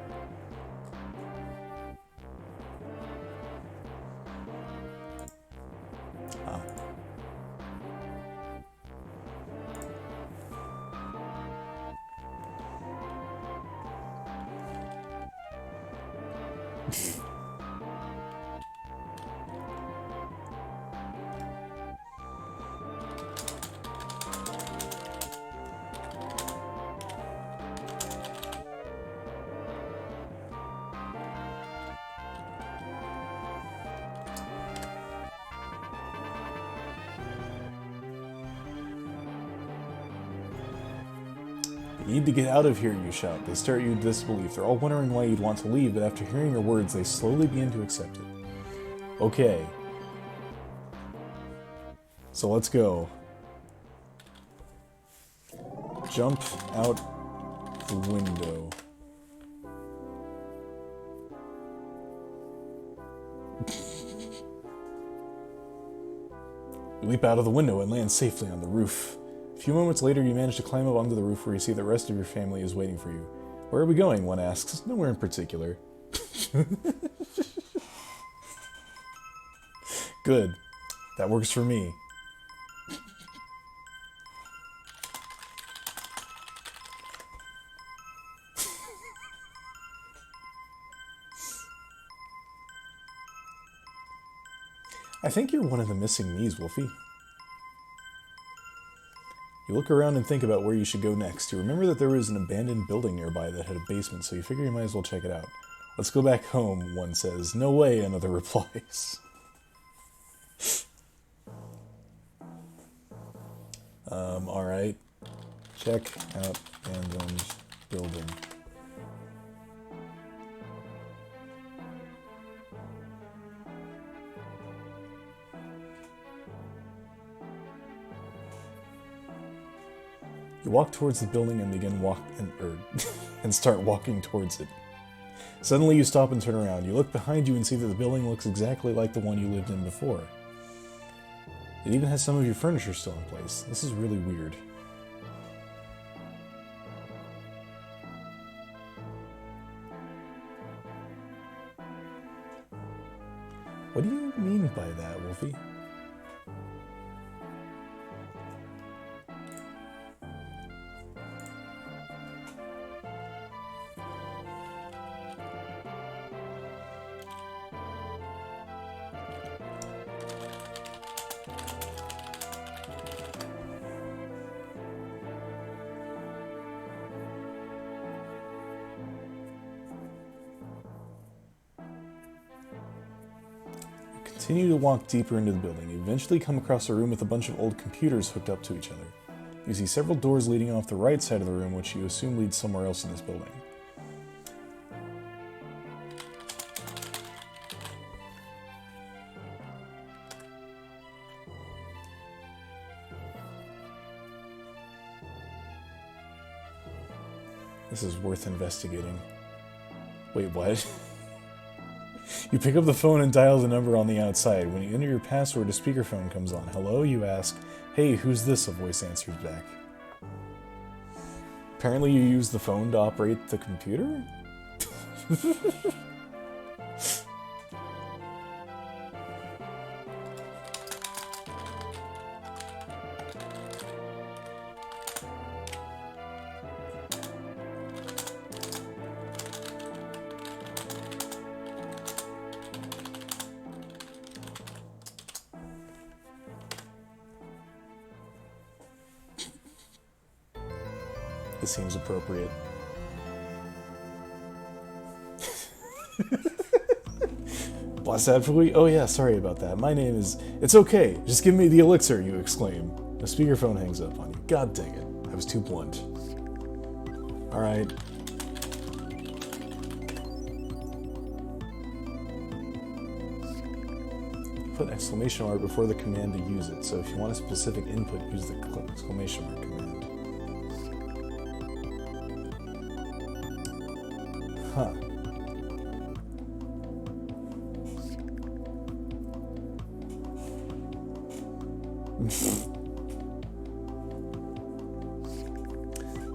Ah. You need to get out of here, you shout. They stare at you in disbelief. They're all wondering why you'd want to leave, but after hearing your words, they slowly begin to accept it. Okay. So let's go. Jump out the window. You leap out of the window and land safely on the roof. A few moments later, you manage to climb up onto the roof where you see the rest of your family is waiting for you. Where are we going? One asks. Nowhere in particular. Good. That works for me. I think you're one of the missing me's, Wolfie. You look around and think about where you should go next. You remember that there was an abandoned building nearby that had a basement, so you figure you might as well check it out. Let's go back home, one says. No way, another replies. Alright. Check out abandoned building. You walk towards the building and begin and start walking towards it. Suddenly you stop and turn around. You look behind you and see that the building looks exactly like the one you lived in before. It even has some of your furniture still in place. This is really weird. What do you mean by that, Wolfie? Continue to walk deeper into the building. You eventually come across a room with a bunch of old computers hooked up to each other. You see several doors leading off the right side of the room, which you assume leads somewhere else in this building. This is worth investigating. Wait, what? You pick up the phone and dial the number on the outside. When you enter your password, a speakerphone comes on. Hello, you ask. Hey, who's this? A voice answers back. Apparently you use the phone to operate the computer? This seems appropriate. Blast advocate? Oh yeah, sorry about that. My name is... It's okay. Just give me the elixir, you exclaim. The speakerphone hangs up on you. God dang it. I was too blunt. Alright. Put exclamation mark before the command to use it. So if you want a specific input, use the exclamation mark command. Huh.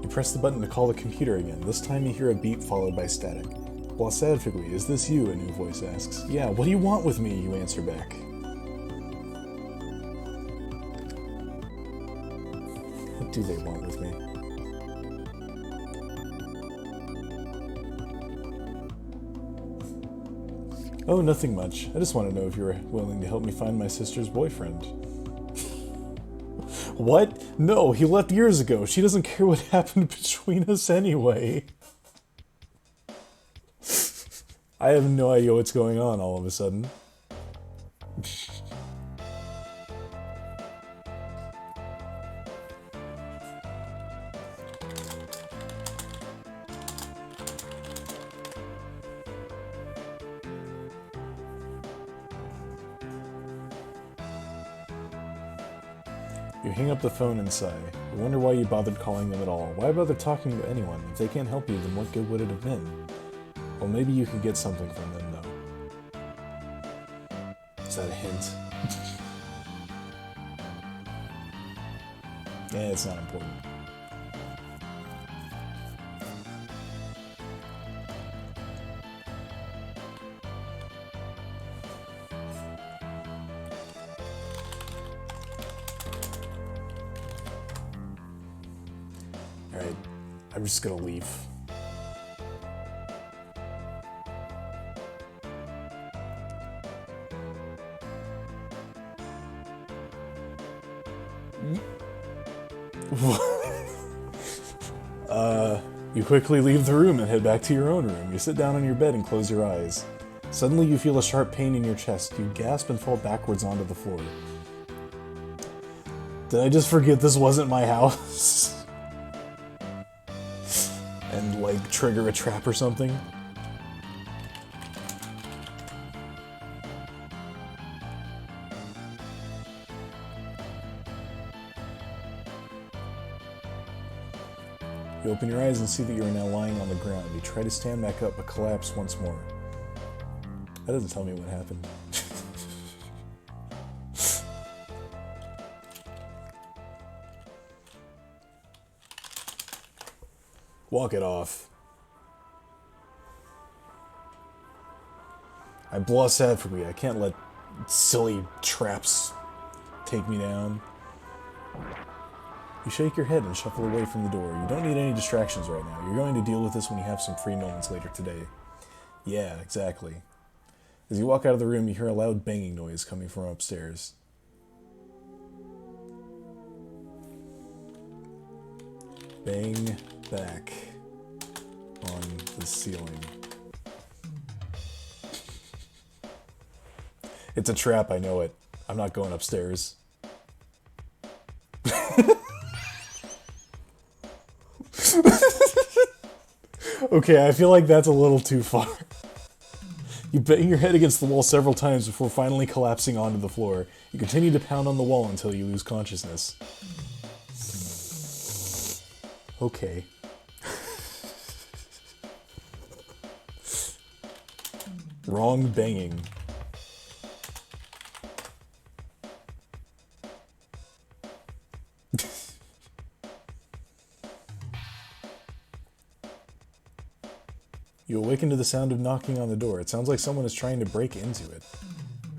You press the button to call the computer again. This time you hear a beep followed by static. Blasadfigui, is this you? A new voice asks. Yeah, what do you want with me? You answer back. What do they want with me? Oh, nothing much. I just want to know if you're willing to help me find my sister's boyfriend. What? No, he left years ago. She doesn't care what happened between us anyway. I have no idea what's going on all of a sudden. You hang up the phone and sigh. I wonder why you bothered calling them at all. Why bother talking to anyone? If they can't help you, then what good would it have been? Well, maybe you could get something from them, though. Is that a hint? Yeah, it's not important. Alright, I'm just gonna leave. You quickly leave the room and head back to your own room. You sit down on your bed and close your eyes. Suddenly you feel a sharp pain in your chest. You gasp and fall backwards onto the floor. Did I just forget this wasn't my house? And, like, trigger a trap or something? You open your eyes and see that you are now lying on the ground. You try to stand back up, but collapse once more. That doesn't tell me what happened. Walk it off. I blush sad for me. I can't let silly traps take me down. You shake your head and shuffle away from the door. You don't need any distractions right now. You're going to deal with this when you have some free moments later today. Yeah, exactly. As you walk out of the room, you hear a loud banging noise coming from upstairs. Bang back on the ceiling. It's a trap, I know it. I'm not going upstairs. Okay, I feel like that's a little too far. You bang your head against the wall several times before finally collapsing onto the floor. You continue to pound on the wall until you lose consciousness. Okay. Wrong banging. You awaken to the sound of knocking on the door. It sounds like someone is trying to break into it.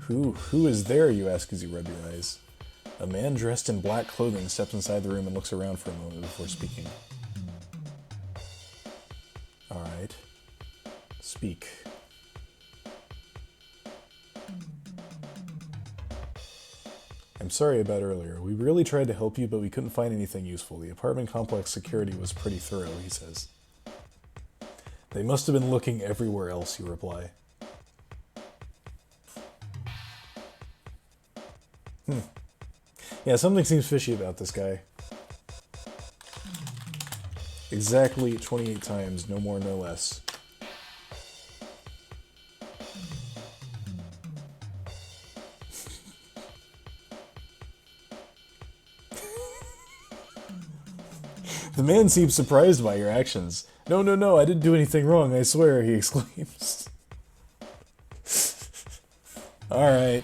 Who is there, you ask as you rub your eyes. A man dressed in black clothing steps inside the room and looks around for a moment before speaking. Alright. Speak. I'm sorry about earlier. We really tried to help you, but we couldn't find anything useful. The apartment complex security was pretty thorough, he says. They must have been looking everywhere else, you reply. Yeah, something seems fishy about this guy. Exactly 28 times, no more, no less. The man seems surprised by your actions. No, no, no, I didn't do anything wrong, I swear, he exclaims. Alright.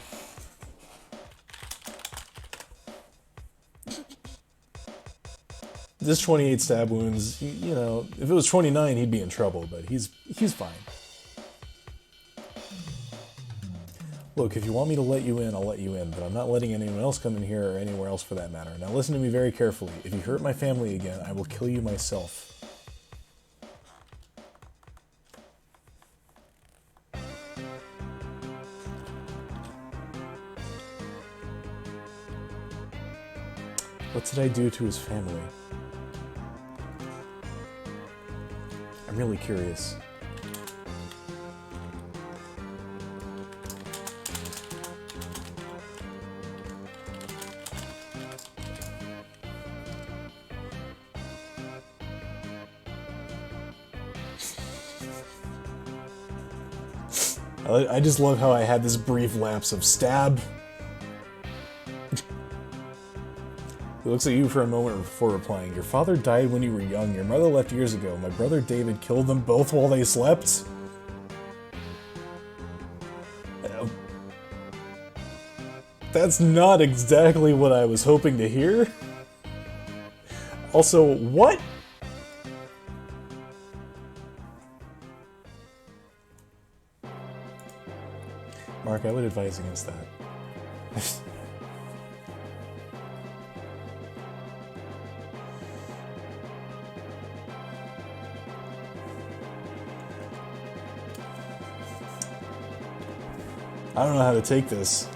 This 28 stab wounds, you know, if it was 29, he'd be in trouble, but he's fine. Look, if you want me to let you in, I'll let you in, but I'm not letting anyone else come in here or anywhere else for that matter. Now listen to me very carefully. If you hurt my family again, I will kill you myself. What did I do to his family? I'm really curious. I just love how I had this brief lapse of stab. He looks at you for a moment before replying. Your father died when you were young. Your mother left years ago. My brother David killed them both while they slept. That's not exactly what I was hoping to hear. Also, what? Mark, I would advise against that. I don't know how to take this.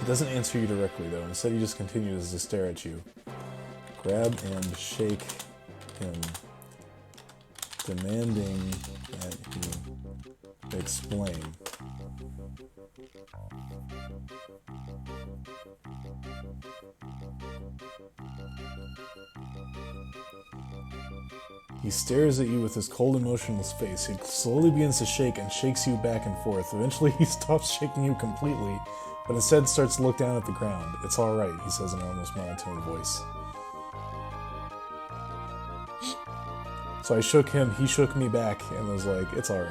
He doesn't answer you directly, though. Instead, he just continues to stare at you. Grab and shake him, demanding that you explain. He stares at you with his cold, emotionless face. He slowly begins to shake and shakes you back and forth. Eventually, he stops shaking you completely, but instead starts to look down at the ground. It's alright, he says in an almost monotone voice. So I shook him, he shook me back, and was like, it's alright.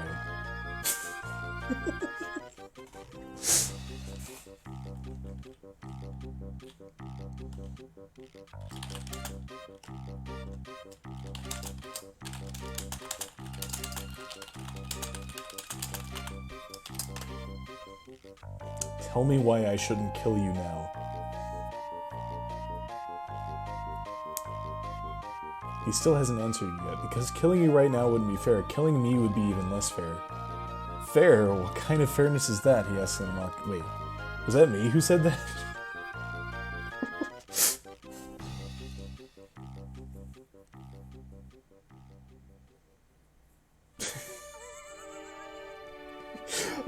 Tell me why I shouldn't kill you now. He still hasn't answered you yet, because killing you right now wouldn't be fair. Killing me would be even less fair. Fair? What kind of fairness is that? He asks in a mock. Wait, was that me who said that?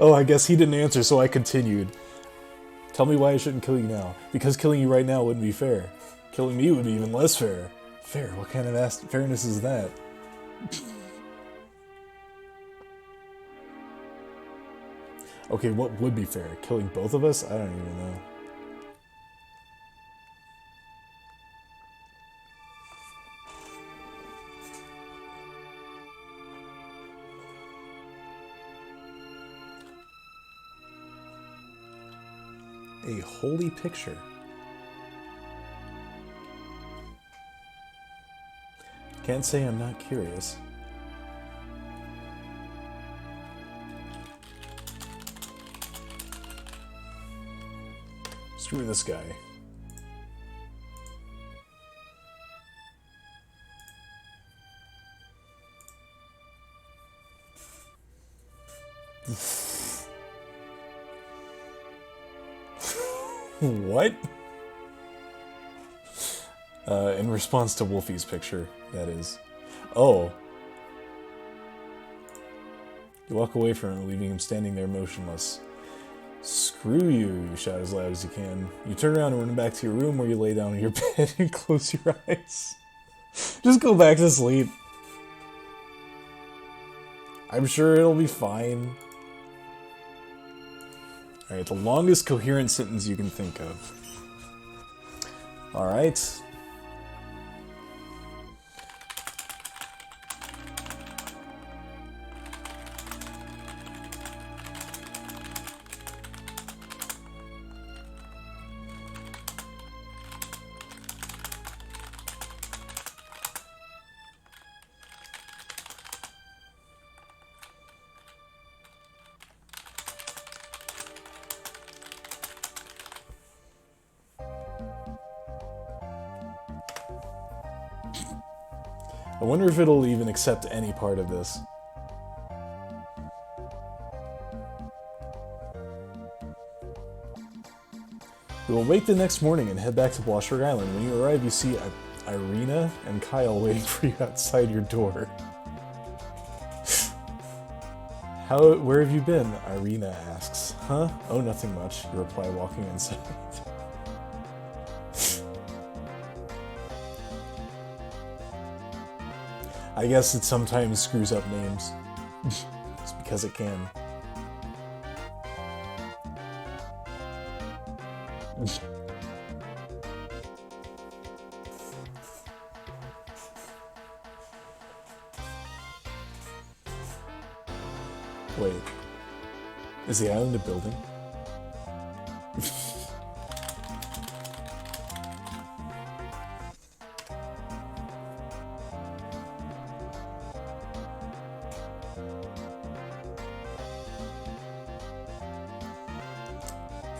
Oh, I guess he didn't answer, so I continued. Tell me why I shouldn't kill you now. Because killing you right now wouldn't be fair. Killing me would be even less fair. Fair? What kind of fairness is that? Okay, what would be fair? Killing both of us? I don't even know. A holy picture. Can't say I'm not curious. Screw this guy. What? In response to Wolfie's picture, that is. Oh. You walk away from him, leaving him standing there motionless. Screw you, you shout as loud as you can. You turn around and run back to your room where you lay down on your bed and close your eyes. Just go back to sleep. I'm sure it'll be fine. Alright, the longest coherent sentence you can think of. Alright. I wonder if it'll even accept any part of this. We will wake the next morning and head back to Washburg Island. When you arrive, you see Irina and Kyle waiting for you outside your door. Where have you been? Irina asks. Huh? Oh, nothing much, you reply, walking inside. I guess it sometimes screws up names. It's because it can. Wait. Is the island a building?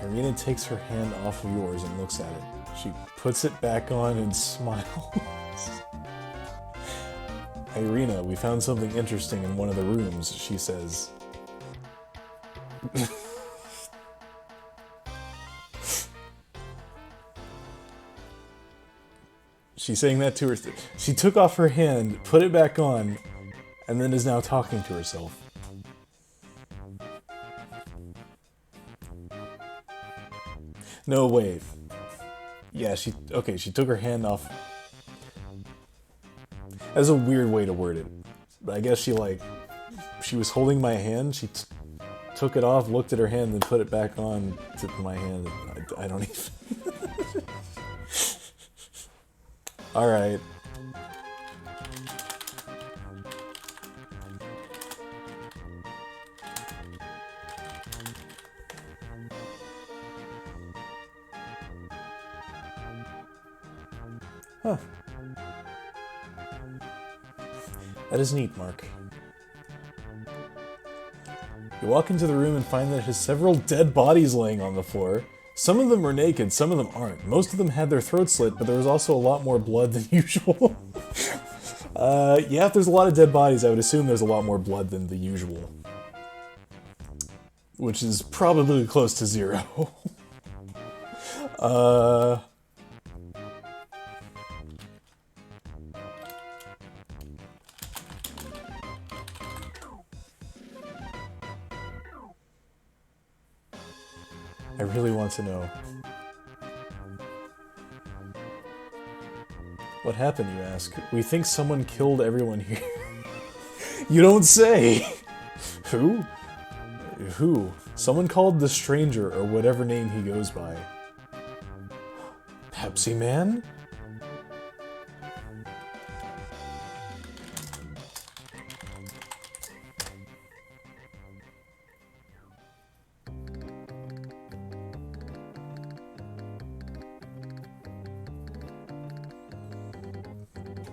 Irina takes her hand off of yours and looks at it. She puts it back on and smiles. Irina, we found something interesting in one of the rooms, she says. She's saying that to her. She took off her hand, put it back on, and then is now talking to herself. No, wait. Yeah, she took her hand off. That's a weird way to word it. But I guess she was holding my hand, she took it off, looked at her hand, then put it back on to my hand. I don't even... Alright. Huh. That is neat, Mark. You walk into the room and find that it has several dead bodies laying on the floor. Some of them are naked, some of them aren't. Most of them had their throats slit, but there was also a lot more blood than usual. Yeah, if there's a lot of dead bodies, I would assume there's a lot more blood than the usual. Which is probably close to 0. I really want to know. What happened, you ask? We think someone killed everyone here. You don't say! Who? Who? Someone called the Stranger, or whatever name he goes by. Pepsi Man?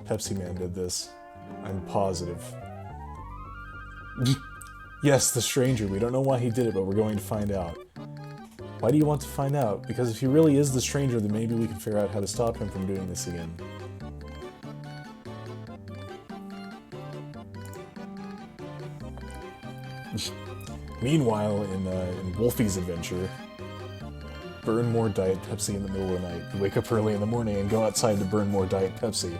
Pepsi Man did this. I'm positive. Yes, the Stranger. We don't know why he did it, but we're going to find out. Why do you want to find out? Because if he really is the Stranger, then maybe we can figure out how to stop him from doing this again. Meanwhile, in Wolfie's adventure, burn more Diet Pepsi in the middle of the night. You wake up early in the morning and go outside to burn more Diet Pepsi.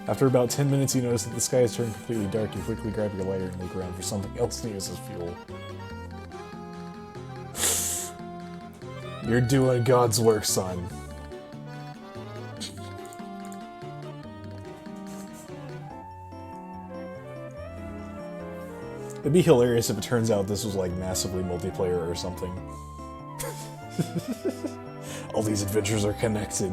After about 10 minutes, you notice that the sky has turned completely dark. You quickly grab your lighter and look around for something else to use as fuel. You're doing God's work, son. It'd be hilarious if it turns out this was like massively multiplayer or something. All these adventures are connected.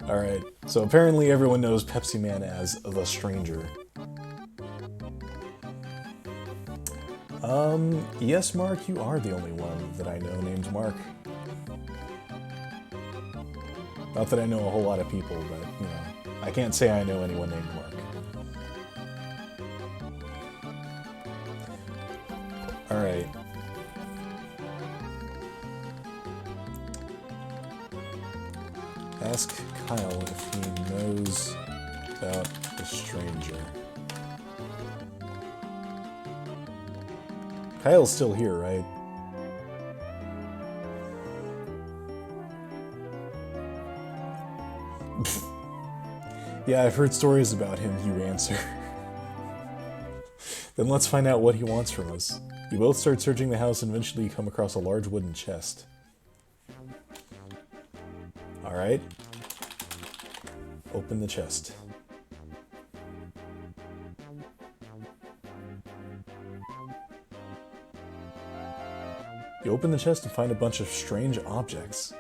Alright, so apparently everyone knows Pepsi Man as the Stranger. Yes, Mark, you are the only one that I know named Mark. Not that I know a whole lot of people, but, you know, I can't say I know anyone named Mark. Alright. Ask Kyle if he knows about the Stranger. Kyle's still here, right? Yeah, I've heard stories about him, you answer. Then let's find out what he wants from us. You both start searching the house and eventually you come across a large wooden chest. Alright. Open the chest. You open the chest and find a bunch of strange objects.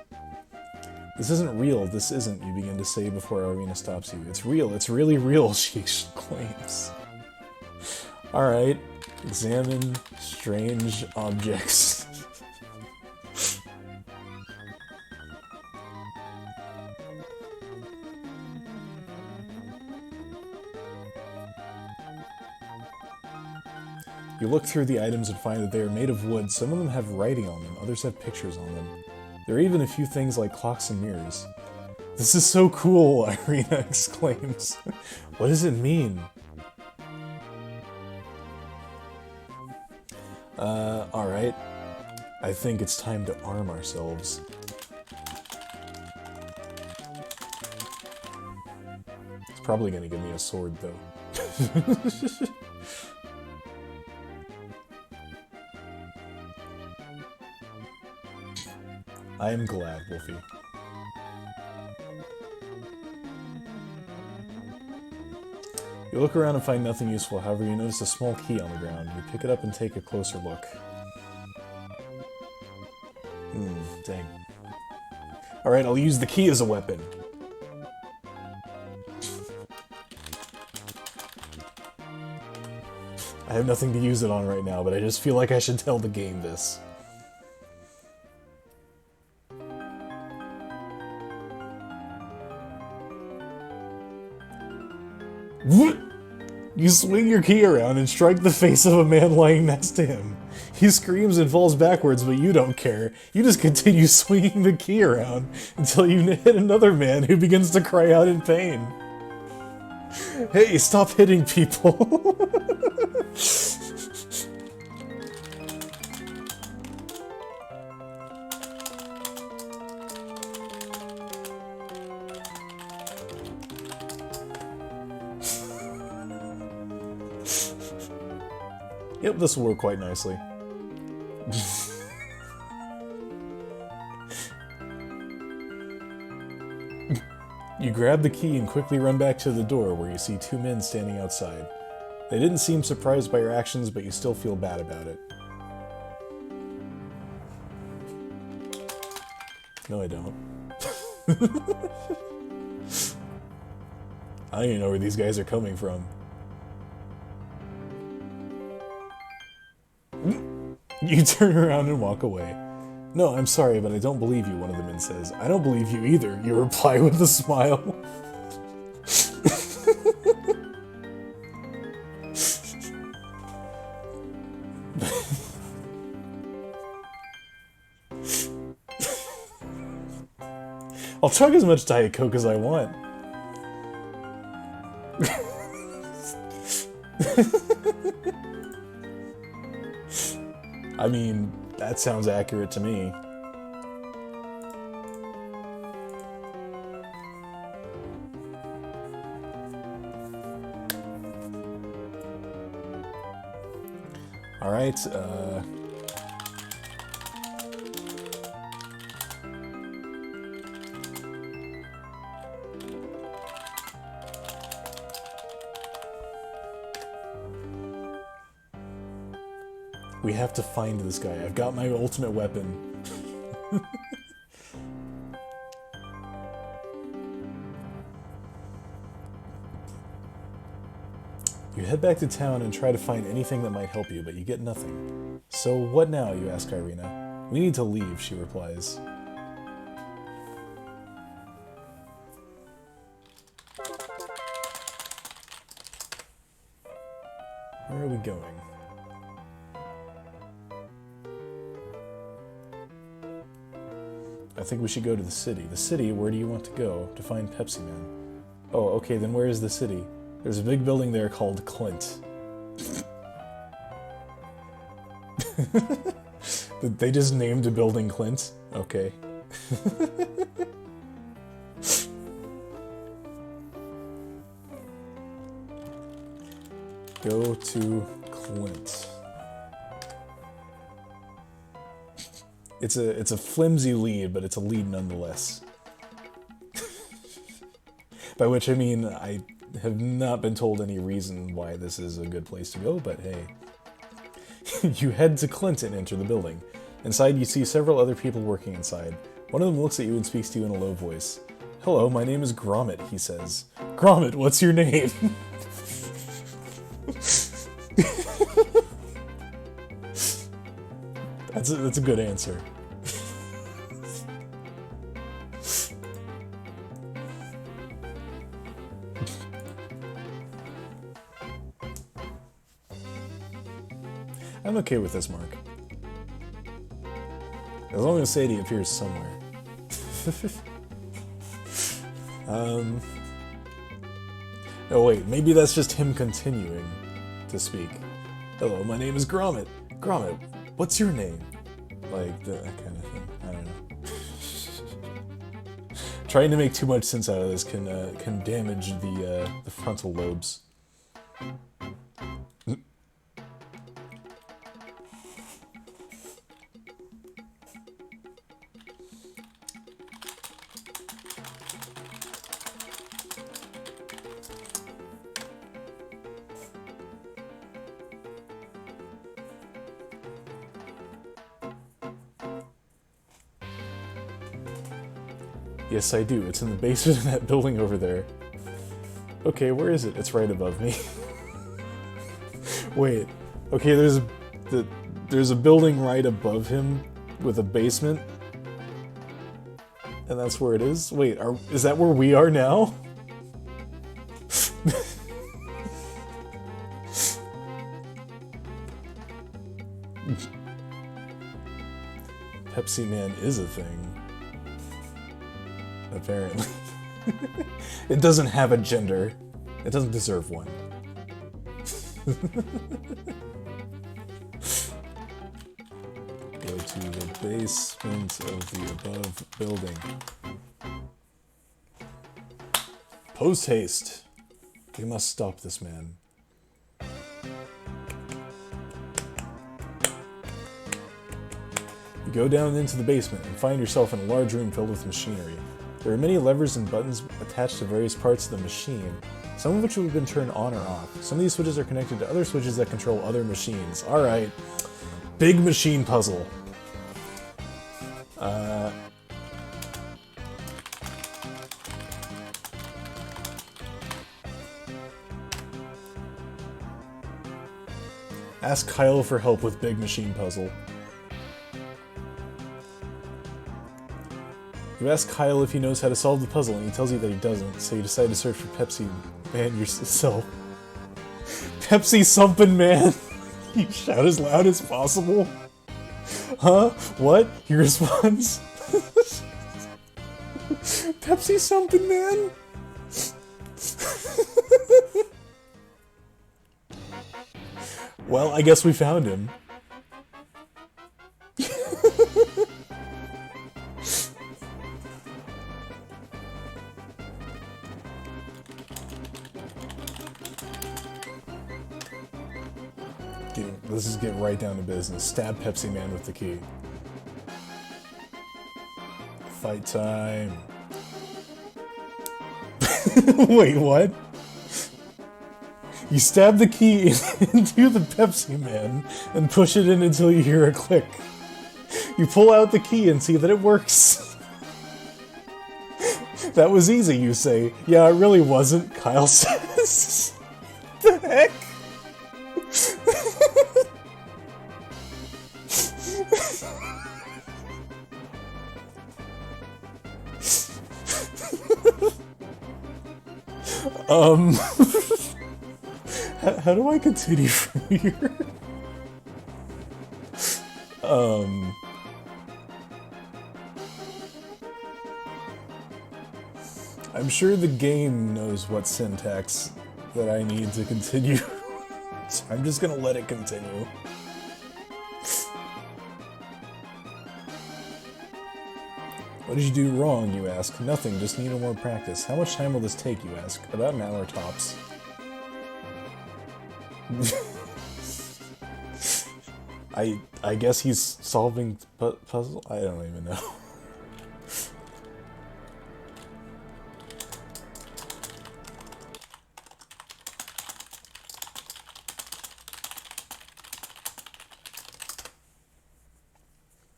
This isn't real, this isn't, you begin to say before Irina stops you. It's real, it's really real, she exclaims. Alright, examine strange objects. You look through the items and find that they are made of wood. Some of them have writing on them, others have pictures on them. There are even a few things like clocks and mirrors. This is so cool, Irina exclaims. What does it mean? Alright. I think it's time to arm ourselves. It's probably gonna give me a sword, though. I am glad, Wolfie. You look around and find nothing useful, however you notice a small key on the ground. You pick it up and take a closer look. Dang. Alright, I'll use the key as a weapon. I have nothing to use it on right now, but I just feel like I should tell the game this. You swing your key around and strike the face of a man lying next to him. He screams and falls backwards, but you don't care. You just continue swinging the key around until you hit another man who begins to cry out in pain. Hey, stop hitting people! Yep, this will work quite nicely. You grab the key and quickly run back to the door where you see two men standing outside. They didn't seem surprised by your actions, but you still feel bad about it. No, I don't. I don't even know where these guys are coming from. You turn around and walk away. No, I'm sorry, but I don't believe you, one of the men says. I don't believe you either, you reply with a smile. I'll chug as much Diet Coke as I want. I mean, that sounds accurate to me. Alright, we have to find this guy. I've got my ultimate weapon. You head back to town and try to find anything that might help you, but you get nothing. So what now, you ask Irina. We need to leave, she replies. Where are we going? I think we should go to the city. The city? Where do you want to go? To find Pepsi Man. Oh, okay, then where is the city? There's a big building there called Clint. They just named a building Clint? Okay. Go to Clint. It's a flimsy lead, but it's a lead nonetheless. By which I mean, I have not been told any reason why this is a good place to go, but hey. You head to Clint and enter the building. Inside, you see several other people working inside. One of them looks at you and speaks to you in a low voice. Hello, my name is Gromit, he says. Gromit, what's your name? That's a good answer. I'm okay with this, Mark. As long as Sadie appears somewhere. Oh wait, maybe that's just him continuing to speak. Hello, my name is Gromit. Gromit, what's your name? Like, that kind of thing. I don't know. Trying to make too much sense out of this can damage the frontal lobes. Yes, I do. It's in the basement of that building over there. Okay, where is it? It's right above me. Wait. Okay, there's a building right above him with a basement. And that's where it is? Wait, is that where we are now? Pepsi Man is a thing. Apparently. It doesn't have a gender. It doesn't deserve one. Go to the basement of the above building. Post haste. We must stop this man. go down into the basement and find yourself in a large room filled with machinery. There are many levers and buttons attached to various parts of the machine, some of which have been turned on or off. Some of these switches are connected to other switches that control other machines. Alright. Big machine puzzle. Ask Kyle for help with big machine puzzle. You ask Kyle if he knows how to solve the puzzle, and he tells you that he doesn't, so you decide to search for Pepsi Man yourself. Pepsi something man! You shout as loud as possible. Huh? What? He responds. Pepsi something man? Well, I guess we found him. Let's just get right down to business. Stab Pepsi Man with the key. Fight time. Wait, what? You stab the key into the Pepsi Man and push it in until you hear a click. You pull out the key and see that it works. That was easy, you say. Yeah, it really wasn't, Kyle says. The heck? How do I continue from here? I'm sure the game knows what syntax that I need to continue, so I'm just gonna let it continue. What did you do wrong, you ask? Nothing, just need more practice. How much time will this take, you ask? About an hour tops. I guess he's solving puzzle? I don't even know.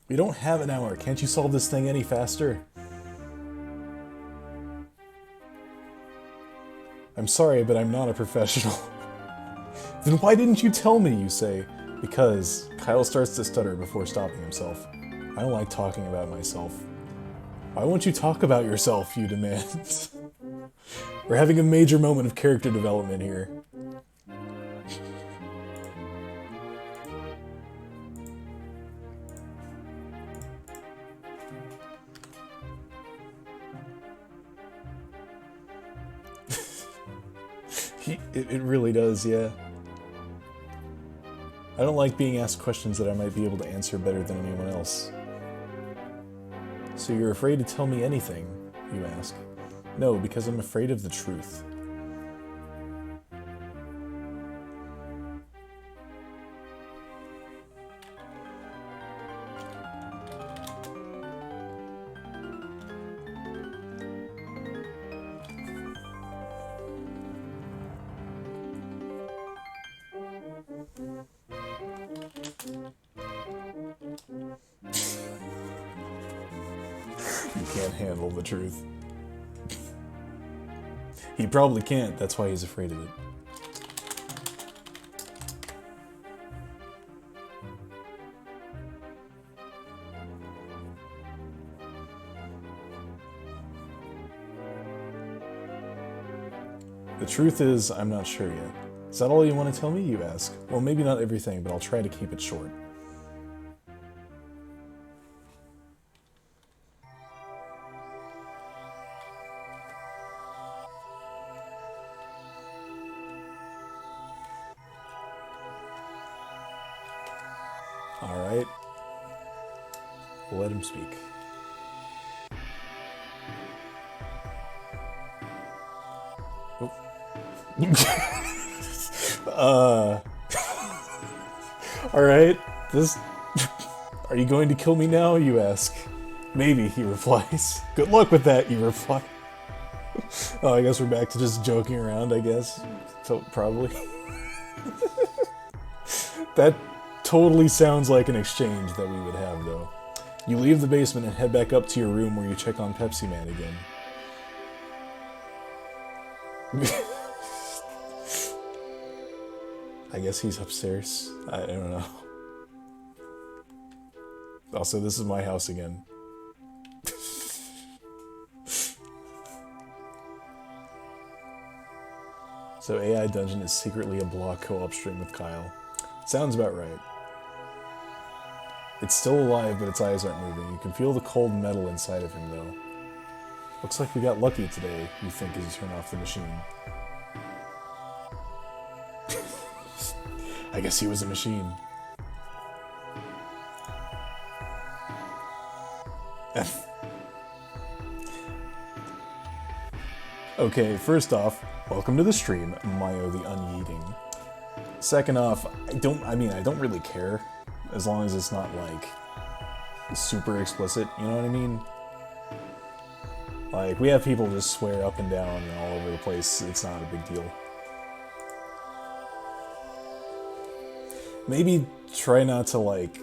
We don't have an hour. Can't you solve this thing any faster? I'm sorry, but I'm not a professional. Then why didn't you tell me, you say? Because Kyle starts to stutter before stopping himself. I don't like talking about myself. Why won't you talk about yourself, you demand? We're having a major moment of character development here. It really does, yeah. I don't like being asked questions that I might be able to answer better than anyone else. So you're afraid to tell me anything, you ask. No, because I'm afraid of the truth. You can't handle the truth. He probably can't, that's why he's afraid of it. The truth is, I'm not sure yet. Is that all you want to tell me, you ask? Well, maybe not everything, but I'll try to keep it short. Alright. We'll let him speak. Oh. Alright. This... Are you going to kill me now, you ask. Maybe, he replies. Good luck with that, you reply. Oh, I guess we're back to just joking around, I guess. So, probably. That totally sounds like an exchange that we would have, though. You leave the basement and head back up to your room where you check on Pepsi Man again. I guess he's upstairs. I don't know. Also, this is my house again. So AI Dungeon is secretly a block co-op stream with Kyle. Sounds about right. It's still alive, but its eyes aren't moving. You can feel the cold metal inside of him, though. Looks like we got lucky today, you think as you turn off the machine. I guess he was a machine. Okay, first off, welcome to the stream, Mayo the Unyeeting. Second off, I don't really care, as long as it's not, like, super explicit, you know what I mean? Like, we have people just swear up and down and all over the place, it's not a big deal. Maybe try not to, like,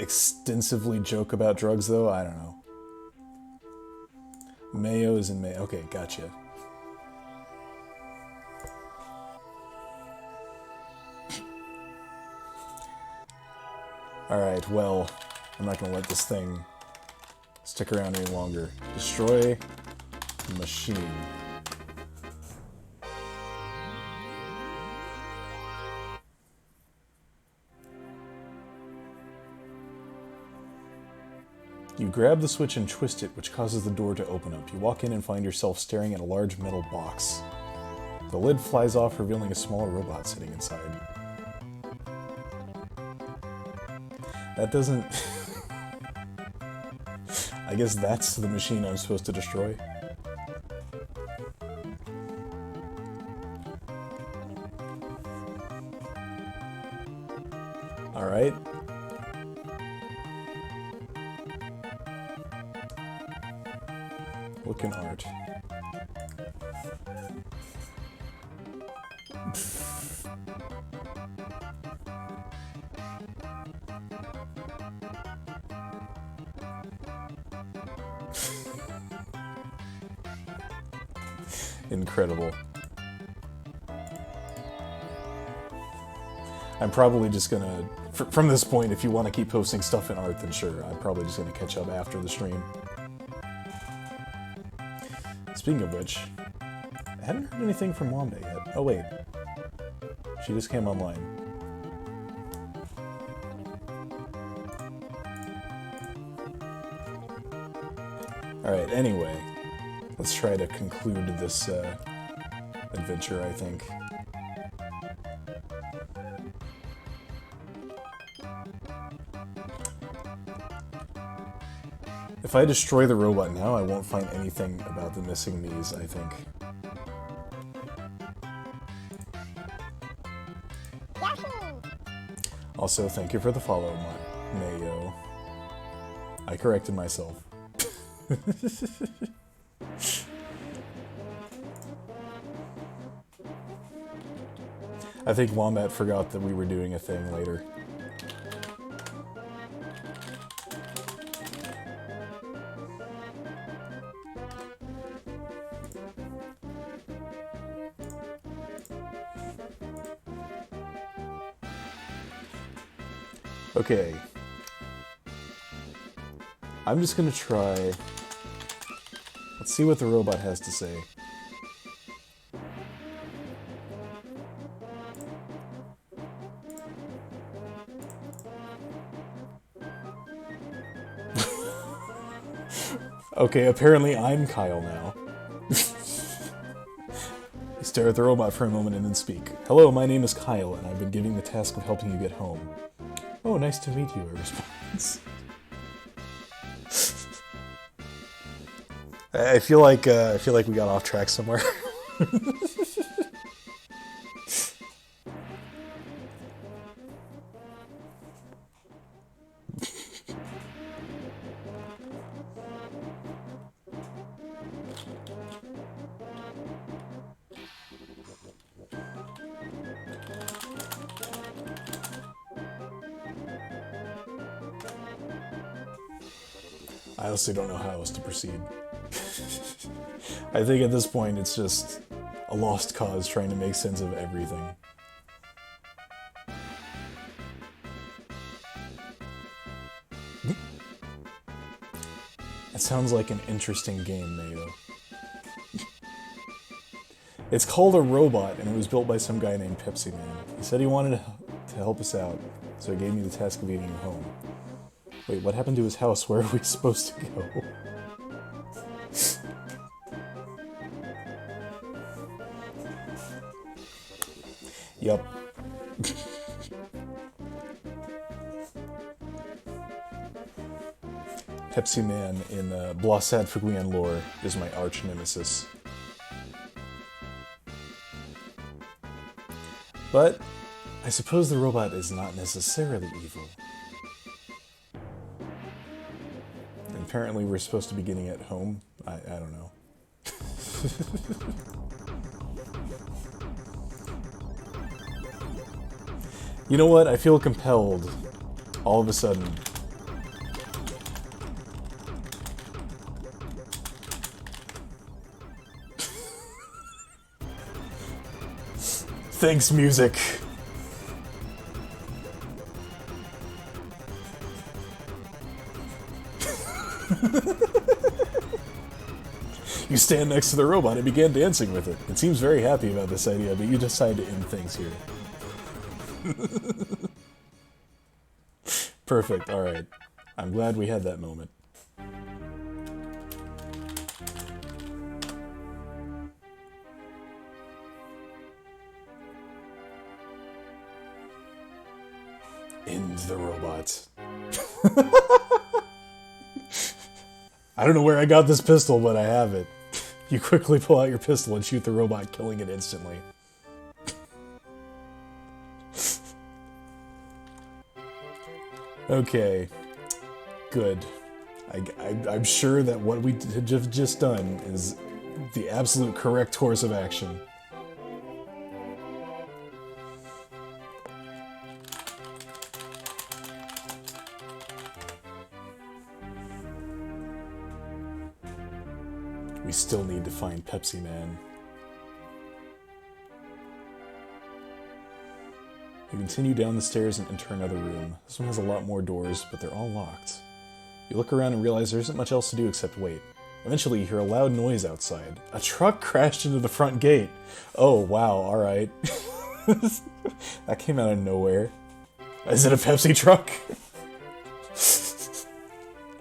extensively joke about drugs, though, I don't know. Mayo's and Mayo. Okay, gotcha. Alright, well, I'm not gonna let this thing stick around any longer. Destroy machine. You grab the switch and twist it, which causes the door to open up. You walk in and find yourself staring at a large metal box. The lid flies off, revealing a small robot sitting inside. That doesn't... I guess that's the machine I'm supposed to destroy. Alright. Looking art. Incredible. I'm probably just gonna... From this point, if you want to keep posting stuff in art, then sure. I'm probably just gonna catch up after the stream. Speaking of which, I haven't heard anything from Wombat yet. Oh wait. She just came online. Alright, anyway. Let's try to conclude this adventure, I think. If I destroy the robot now, I won't find anything about the missing me's, I think. Also, thank you for the follow, Mayo. I corrected myself. I think Wombat forgot that we were doing a thing later. Okay. I'm just gonna try... Let's see what the robot has to say. Okay, apparently I'm Kyle now. I stare at the robot for a moment and then speak. Hello, my name is Kyle, and I've been given the task of helping you get home. Oh, nice to meet you, it responds. I feel like we got off track somewhere. I honestly don't know how else to proceed. I think at this point it's just a lost cause trying to make sense of everything. It sounds like an interesting game, Mayo. It's called a robot, and it was built by some guy named Pepsi Man. He said he wanted to help us out, so he gave me the task of leading him home. Wait, what happened to his house? Where are we supposed to go? Yup. Pepsi Man in Blossat Fuguian lore is my arch nemesis. But I suppose the robot is not necessarily evil. And apparently we're supposed to be getting it home. I don't know. You know what? I feel compelled, all of a sudden. Thanks, music. You stand next to the robot and began dancing with it. It seems very happy about this idea, but you decide to end things here. Perfect, alright. I'm glad we had that moment. End the robot. I don't know where I got this pistol, but I have it. You quickly pull out your pistol and shoot the robot, killing it instantly. Okay. Good. I'm sure that what we have just done is the absolute correct course of action. We still need to find Pepsi Man. You continue down the stairs and enter another room. This one has a lot more doors, but they're all locked. You look around and realize there isn't much else to do except wait. Eventually, you hear a loud noise outside. A truck crashed into the front gate. Oh, wow, alright. That came out of nowhere. Is it a Pepsi truck?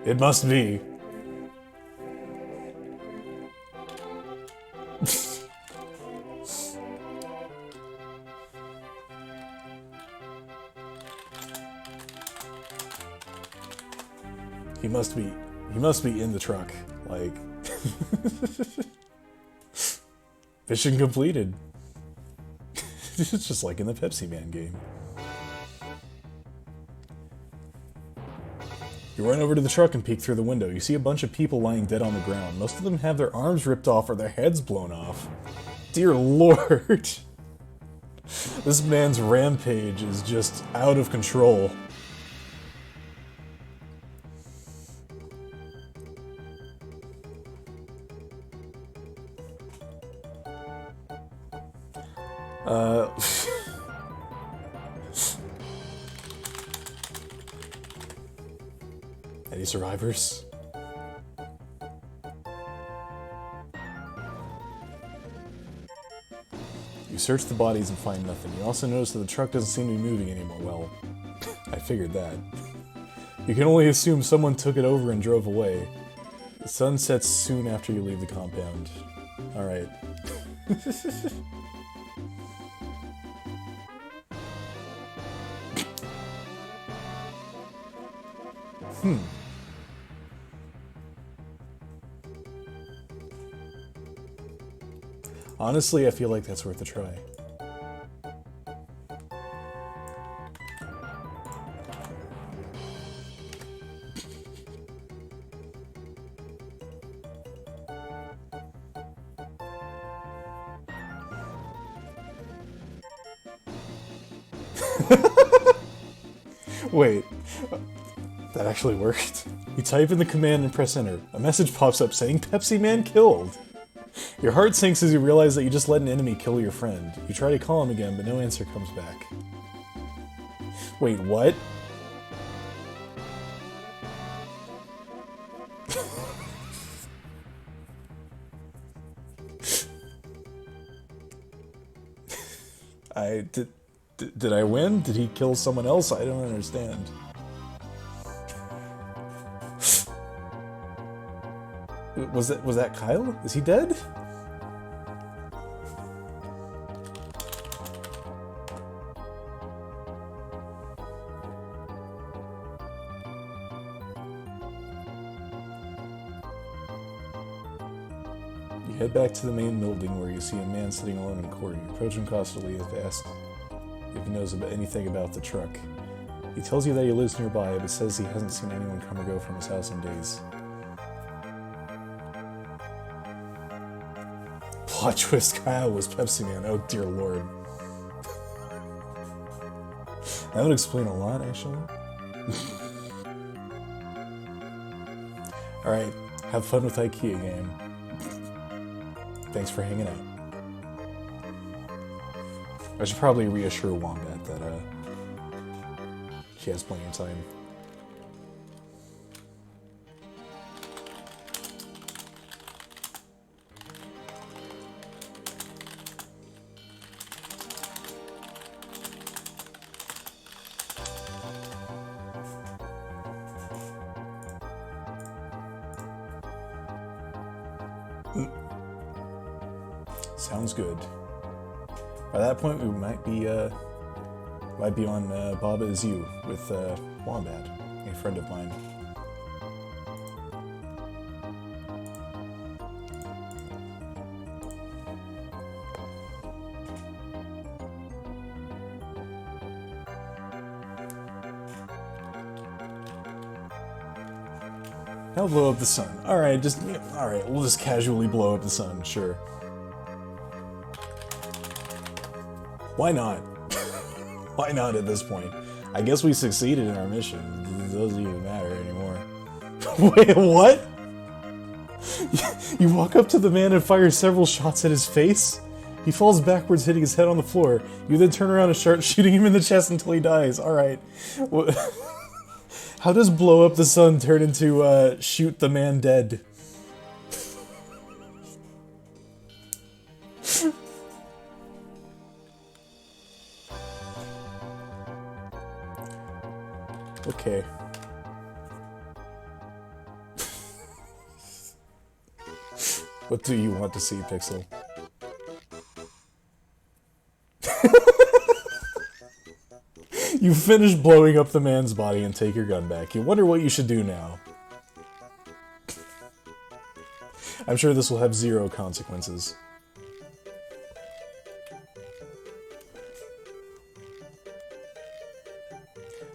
It must be. He must be in the truck, like... Mission completed. It's just like in the Pepsi Man game. You run over to the truck and peek through the window. You see a bunch of people lying dead on the ground. Most of them have their arms ripped off or their heads blown off. Dear Lord! This man's rampage is just out of control. Any survivors? You search the bodies and find nothing. You also notice that the truck doesn't seem to be moving anymore. Well, I figured that. You can only assume someone took it over and drove away. The sun sets soon after you leave the compound. Alright. Honestly, I feel like that's worth a try. Wait. That actually worked. You type in the command and press enter. A message pops up saying Pepsi Man killed. Your heart sinks as you realize that you just let an enemy kill your friend. You try to call him again, but no answer comes back. Wait, what? Did I win? Did he kill someone else? I don't understand. Was that Kyle? Is he dead? You head back to the main building where you see a man sitting alone in a corner. You approach him cautiously and ask if he knows anything about the truck. He tells you that he lives nearby, but says he hasn't seen anyone come or go from his house in days. Plot twist, Kyle was Pepsi Man. Oh dear lord. That would explain a lot, actually. Alright, have fun with IKEA game. Thanks for hanging out. I should probably reassure Wombat that, she has plenty of time. Sounds good. By that point, we might be on Baba Is You with Wombat, a friend of mine. Now blow up the sun. Alright, we'll just casually blow up the sun, sure. Why not? Why not at this point? I guess we succeeded in our mission. It doesn't even matter anymore. Wait, what? You walk up to the man and fire several shots at his face? He falls backwards, hitting his head on the floor. You then turn around and start shooting him in the chest until he dies. Alright. How does blow up the sun turn into shoot the man dead? Okay. What do you want to see, Pixel? You finish blowing up the man's body and take your gun back. You wonder what you should do now. I'm sure this will have zero consequences.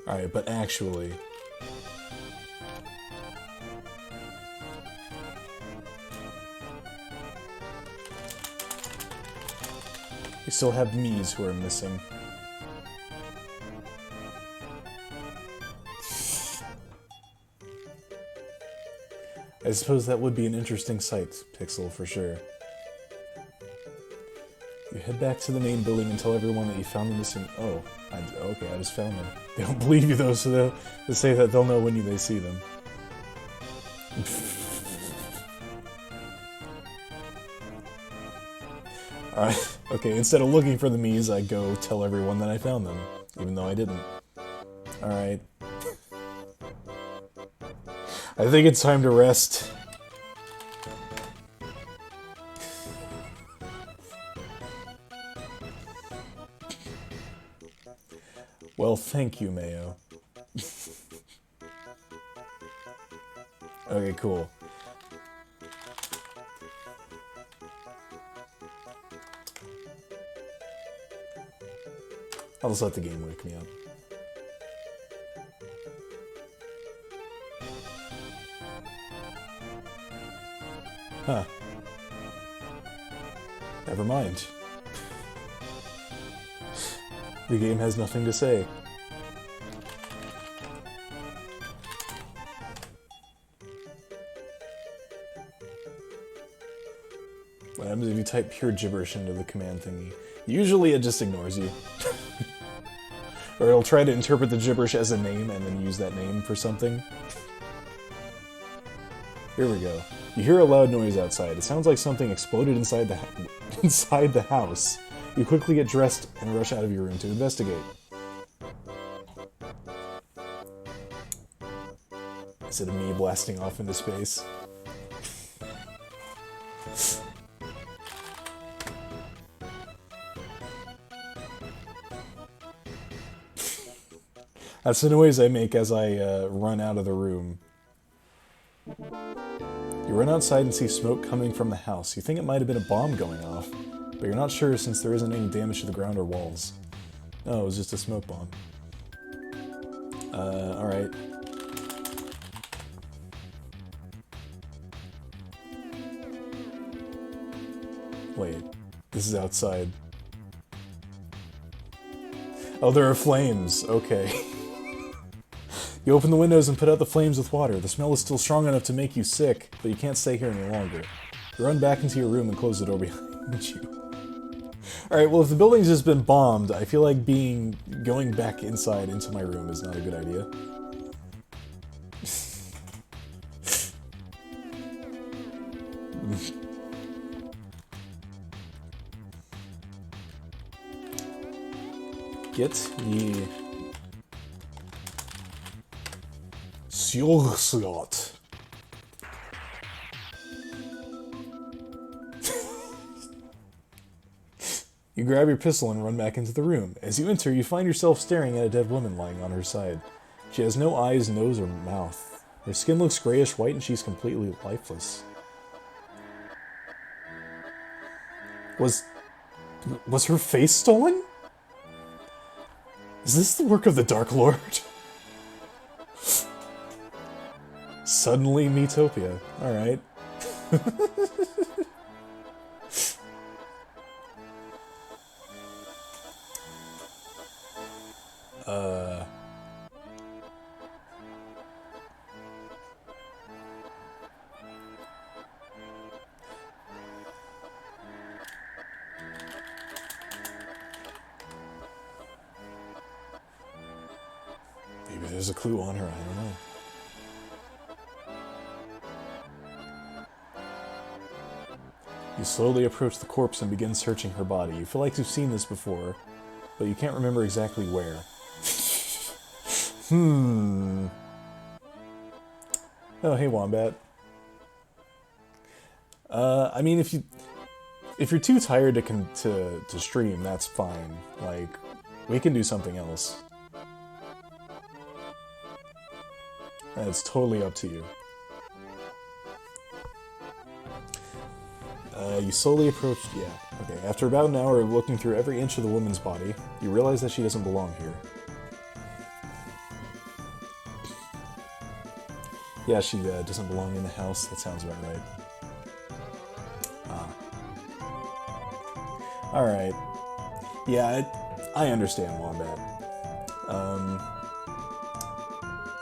Alright, but actually... we still have me's who are missing. I suppose that would be an interesting sight, Pixel, for sure. You head back to the main building and tell everyone that you found the missing... Oh, okay, I just found them. They don't believe you though, so they'll say that they'll know when they see them. Alright, okay, instead of looking for the me's, I go tell everyone that I found them, even though I didn't. Alright. I think it's time to rest. Well, thank you, Mayo. Okay, cool. I'll just let the game wake me up. Huh. Never mind. The game has nothing to say. What happens if you type pure gibberish into the command thingy? Usually it just ignores you. Or it'll try to interpret the gibberish as a name and then use that name for something. Here we go. You hear a loud noise outside. It sounds like something exploded inside the house. You quickly get dressed and rush out of your room to investigate. Is it me blasting off into space? That's the noise I make as I run out of the room. You run outside and see smoke coming from the house. You think it might have been a bomb going off, but you're not sure since there isn't any damage to the ground or walls. No, it was just a smoke bomb. Alright. Wait, this is outside. Oh, there are flames. Okay. You open the windows and put out the flames with water. The smell is still strong enough to make you sick, but you can't stay here any longer. You run back into your room and close the door behind you. Alright, well if the building's just been bombed, I feel like going back inside into my room is not a good idea. Get ye longshot. You grab your pistol and run back into the room. As you enter, you find yourself staring at a dead woman lying on her side. She has no eyes, nose, or mouth. Her skin looks grayish-white and she's completely lifeless. Was her face stolen? Is this the work of the Dark Lord? Suddenly Metopia. Alright. Maybe there's a clue on her, I don't know. You slowly approach the corpse and begin searching her body. You feel like you've seen this before, but you can't remember exactly where. Oh, hey, Wombat. I mean, if you're too tired to stream, that's fine. Like, we can do something else. It's totally up to you. You slowly approach... Yeah, okay. After about an hour of looking through every inch of the woman's body, you realize that she doesn't belong here. Yeah, she doesn't belong in the house. That sounds about right. Alright. Yeah, I understand, Wombat.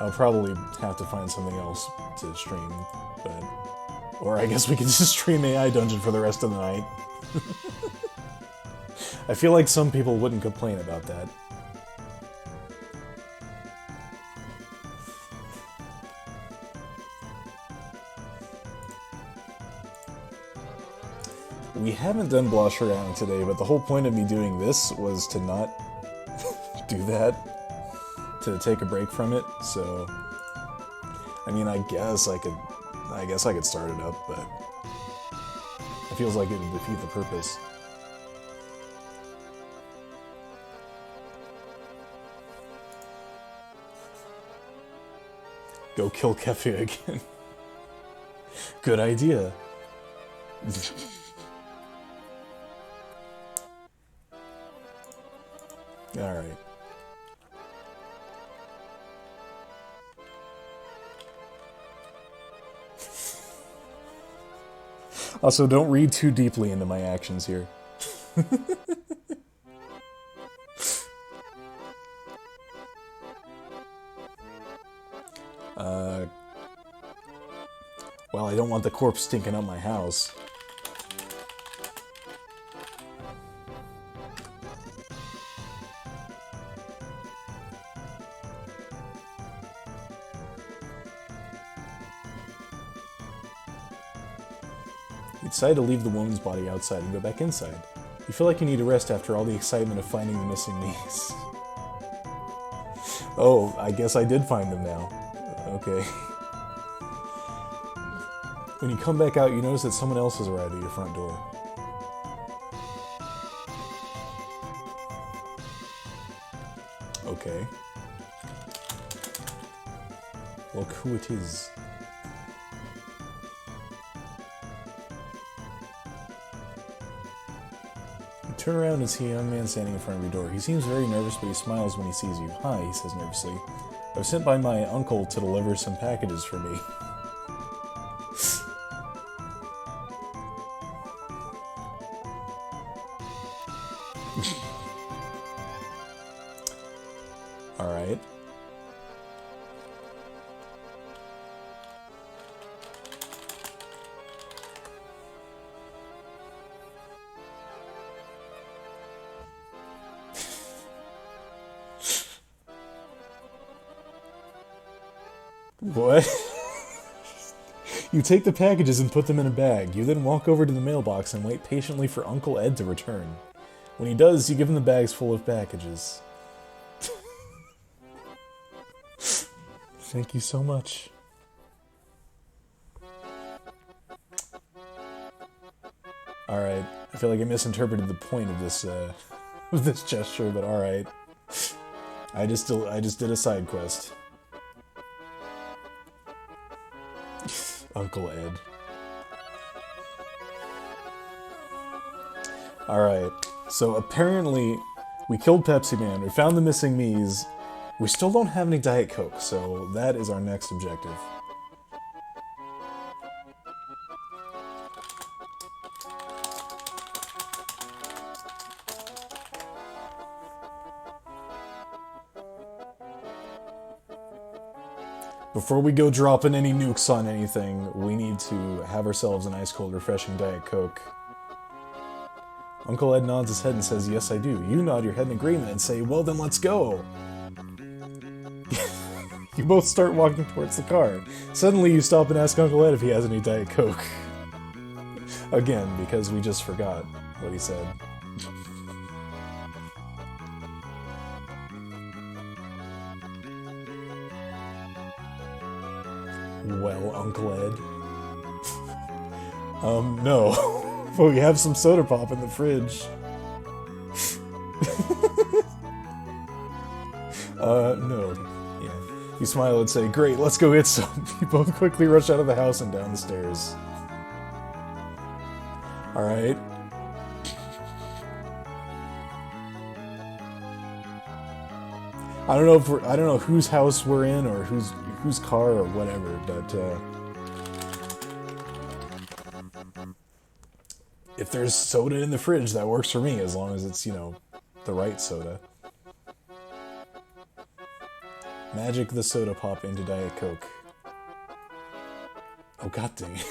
I'll probably have to find something else to stream, but... Or I guess we could just stream AI Dungeon for the rest of the night. I feel like some people wouldn't complain about that. We haven't done Blush Around today, but the whole point of me doing this was to not do that. To take a break from it, so... I mean, I guess I could start it up, but... It feels like it would defeat the purpose. Go kill Kefi again. Good idea. Alright. Also, don't read too deeply into my actions here. Well, I don't want the corpse stinking up my house. You decide to leave the woman's body outside and go back inside. You feel like you need a rest after all the excitement of finding the missing niece. Oh, I guess I did find them now. Okay. When you come back out, you notice that someone else has arrived at your front door. Okay. Look who it is. You turn around and see a young man standing in front of your door. He seems very nervous, but he smiles when he sees you. Hi, he says nervously. I was sent by my uncle to deliver some packages for me. Alright. What? You take the packages and put them in a bag. You then walk over to the mailbox and wait patiently for Uncle Ed to return. When he does, you give him the bags full of packages. Thank you so much. Alright, I feel like I misinterpreted the point of this gesture, but alright. I just did a side quest. Uncle Ed. Alright, so apparently we killed Pepsi Man, we found the missing Miis, we still don't have any Diet Coke, so that is our next objective. Before we go dropping any nukes on anything, we need to have ourselves an ice-cold, refreshing Diet Coke. Uncle Ed nods his head and says, yes, I do. You nod your head in agreement and say, well, then let's go. You both start walking towards the car. Suddenly, you stop and ask Uncle Ed if he has any Diet Coke. Again, because we just forgot what he said. Well, Uncle Ed. No. But we have some soda pop in the fridge. No. Yeah. You smile and say, great, let's go get some. You both quickly rush out of the house and down the stairs. Alright. I don't know whose house we're in or whose car or whatever, but if there's soda in the fridge, that works for me, as long as it's, you know, the right soda. Magic the soda pop into Diet Coke. Oh, god dang it.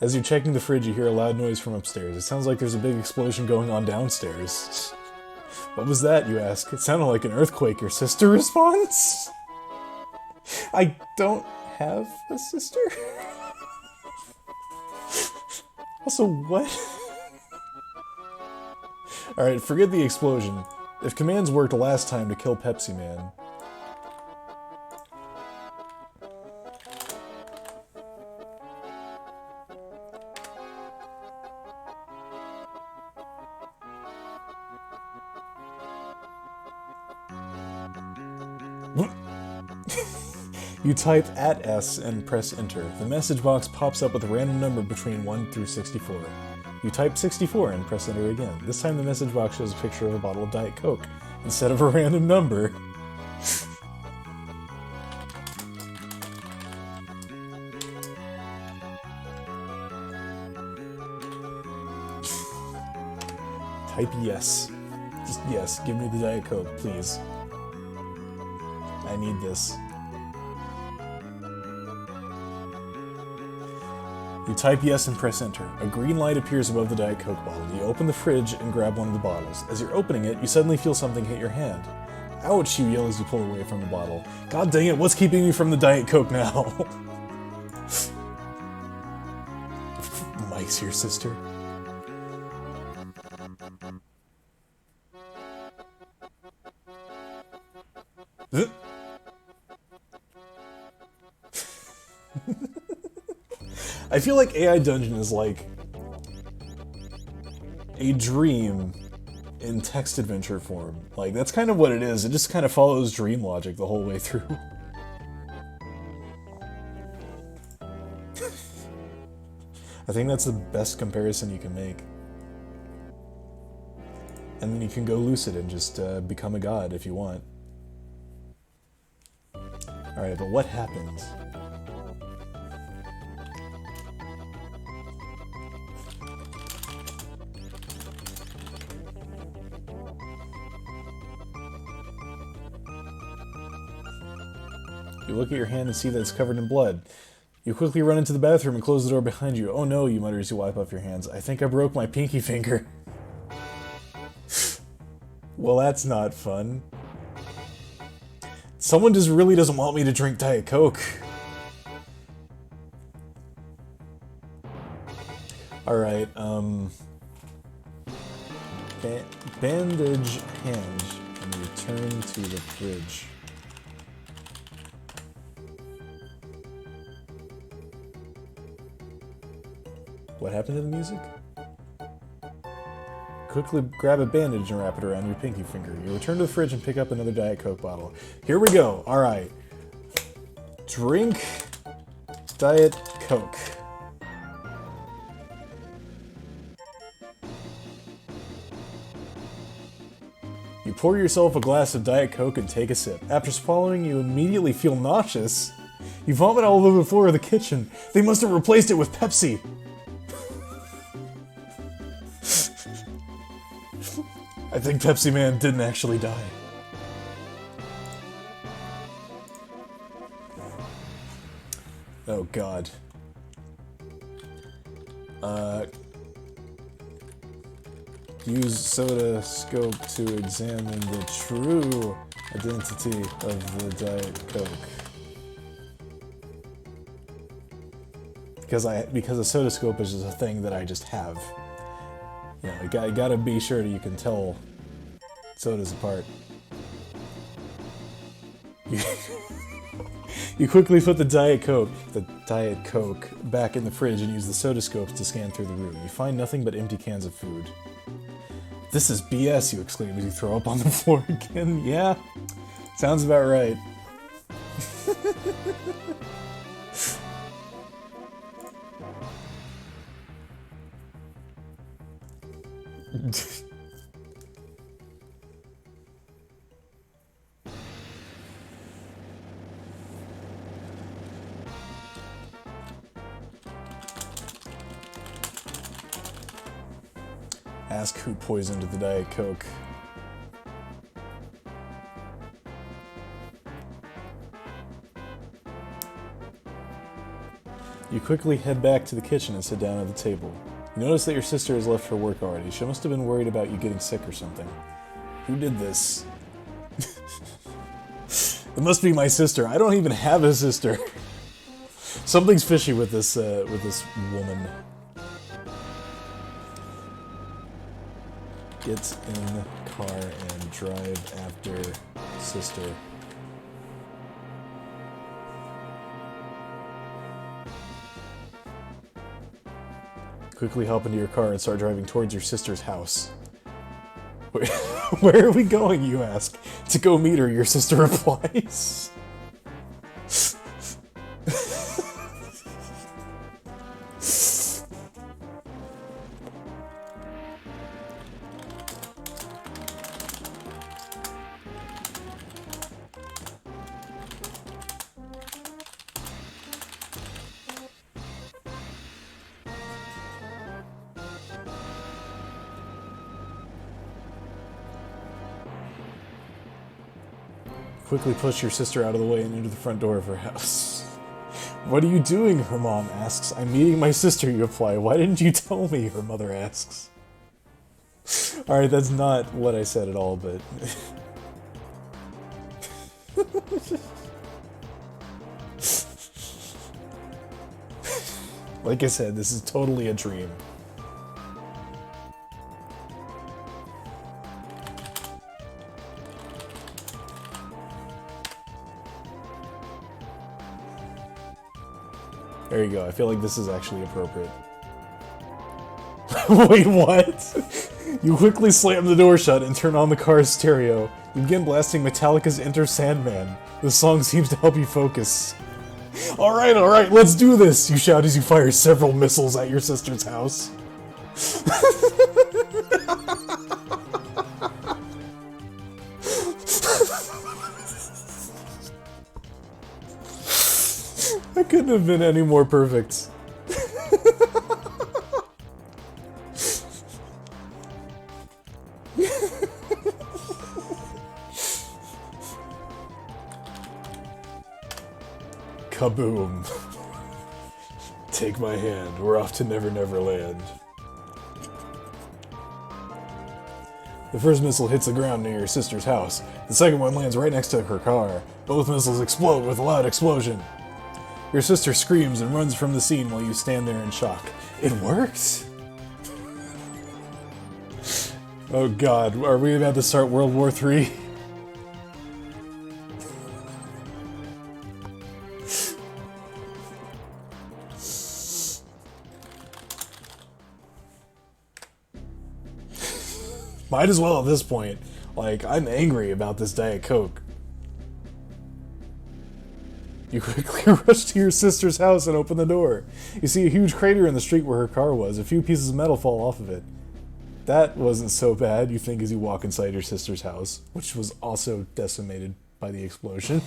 As you're checking the fridge, you hear a loud noise from upstairs. It sounds like there's a big explosion going on downstairs. What was that, you ask? It sounded like an earthquake. Your sister responds? I don't have a sister? Also, what? Alright, forget the explosion. If commands worked last time to kill Pepsi Man... You type @S and press enter. The message box pops up with a random number between 1 through 64. You type 64 and press enter again. This time the message box shows a picture of a bottle of Diet Coke instead of a random number. Type yes. Just yes, give me the Diet Coke, please. I need this. You type yes and press enter. A green light appears above the Diet Coke bottle. You open the fridge and grab one of the bottles. As you're opening it, you suddenly feel something hit your hand. Ouch, you yell as you pull away from the bottle. God dang it, what's keeping me from the Diet Coke now? likes your sister. I feel like AI Dungeon is like a dream in text adventure form. Like, that's kind of what it is. It just kind of follows dream logic the whole way through. I think that's the best comparison you can make. And then you can go lucid and just become a god if you want. Alright, but what happens? You look at your hand and see that it's covered in blood. You quickly run into the bathroom and close the door behind you. Oh no, you mutter as you wipe off your hands. I think I broke my pinky finger. Well, that's not fun. Someone just really doesn't want me to drink Diet Coke. Alright, bandage hand and return to the fridge. What happened to the music? Quickly grab a bandage and wrap it around your pinky finger. You return to the fridge and pick up another Diet Coke bottle. Here we go. Alright. Drink Diet Coke. You pour yourself a glass of Diet Coke and take a sip. After swallowing, you immediately feel nauseous. You vomit all over the floor of the kitchen. They must have replaced it with Pepsi. I think Pepsi Man didn't actually die. Oh god. Use soda scope to examine the true identity of the Diet Coke. Because a soda scope is just a thing that I just have. You know, you gotta be sure that you can tell sodas apart. You quickly put the Diet Coke back in the fridge and use the soda scopes to scan through the room. You find nothing but empty cans of food. This is BS, you exclaim as you throw up on the floor again. Yeah, sounds about right. Ask who poisoned the Diet Coke. You quickly head back to the kitchen and sit down at the table. You notice that your sister has left for work already. She must have been worried about you getting sick or something. Who did this? It must be my sister. I don't even have a sister. Something's fishy with this woman. Get in the car and drive after sister. Quickly hop into your car and start driving towards your sister's house. Where are we going, you ask? To go meet her, your sister replies. Quickly push your sister out of the way and into the front door of her house. What are you doing? Her mom asks. I'm meeting my sister, you reply. Why didn't you tell me? Her mother asks. Alright, that's not what I said at all, but... Like I said, this is totally a dream. There you go, I feel like this is actually appropriate. Wait, what? You quickly slam the door shut and turn on the car's stereo. You begin blasting Metallica's Enter Sandman. The song seems to help you focus. Alright, let's do this! You shout as you fire several missiles at your sister's house. That couldn't have been any more perfect. Kaboom. Take my hand, we're off to Never Never Land. The first missile hits the ground near your sister's house. The second one lands right next to her car. Both missiles explode with a loud explosion. Your sister screams and runs from the scene while you stand there in shock. It worked! Oh god, are we about to start World War III? Might as well at this point. Like, I'm angry about this Diet Coke. You quickly rush to your sister's house and open the door. You see a huge crater in the street where her car was. A few pieces of metal fall off of it. That wasn't so bad, you think, as you walk inside your sister's house, which was also decimated by the explosion.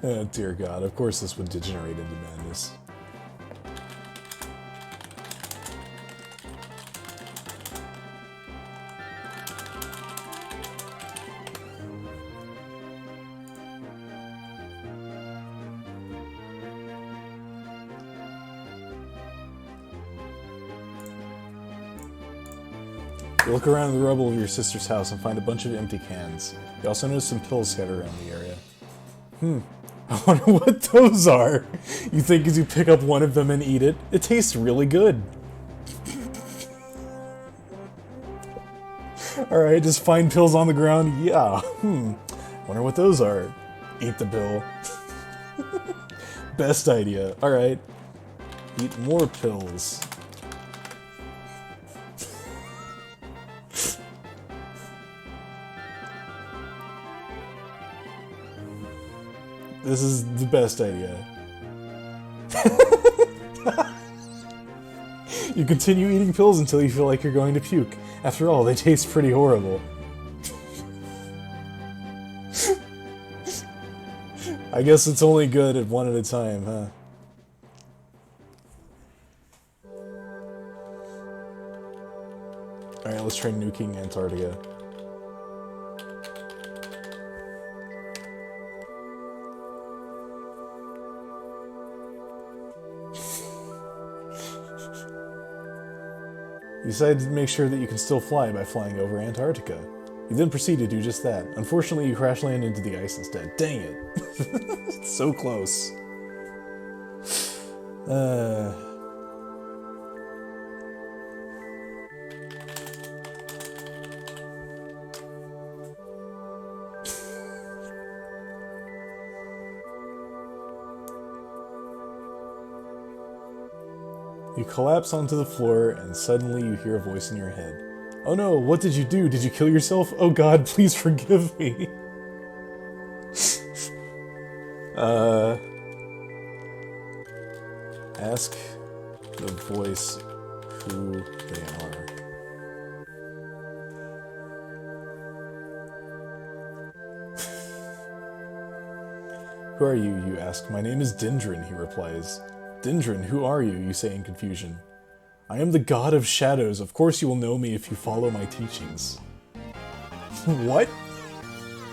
Oh dear god, of course this would degenerate into madness. You look around the rubble of your sister's house and find a bunch of empty cans. You also notice some pills scattered around the area. I wonder what those are. You think as you pick up one of them and eat it, it tastes really good. Alright, just find pills on the ground. Yeah, wonder what those are. Eat the pill. Best idea. Alright. Eat more pills. This is the best idea. You continue eating pills until you feel like you're going to puke. After all, they taste pretty horrible. I guess it's only good at one at a time, huh? Alright, let's try nuking Antarctica. You decide to make sure that you can still fly by flying over Antarctica. You then proceed to do just that. Unfortunately, you crash land into the ice instead. Dang it! It's so close. You collapse onto the floor, and suddenly you hear a voice in your head. Oh no, what did you do? Did you kill yourself? Oh god, please forgive me. Ask the voice who they are. Who are you, you ask. My name is Dendron, he replies. Dendron, who are you? You say in confusion. I am the god of shadows. Of course you will know me if you follow my teachings. What?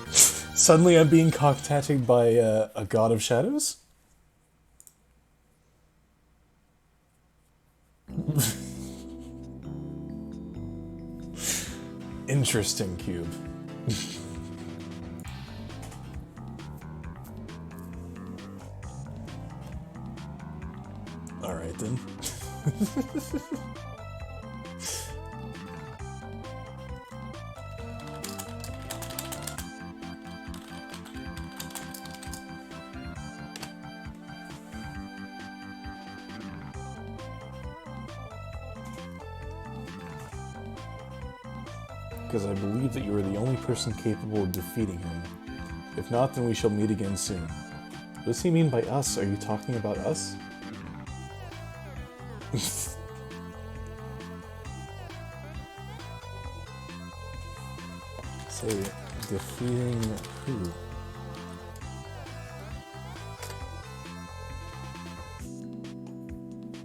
Suddenly I'm being contacted by a god of shadows? Interesting cube. Alright then. Because I believe that you are the only person capable of defeating him. If not, then we shall meet again soon. What does he mean by us? Are you talking about us? Say, defeating who?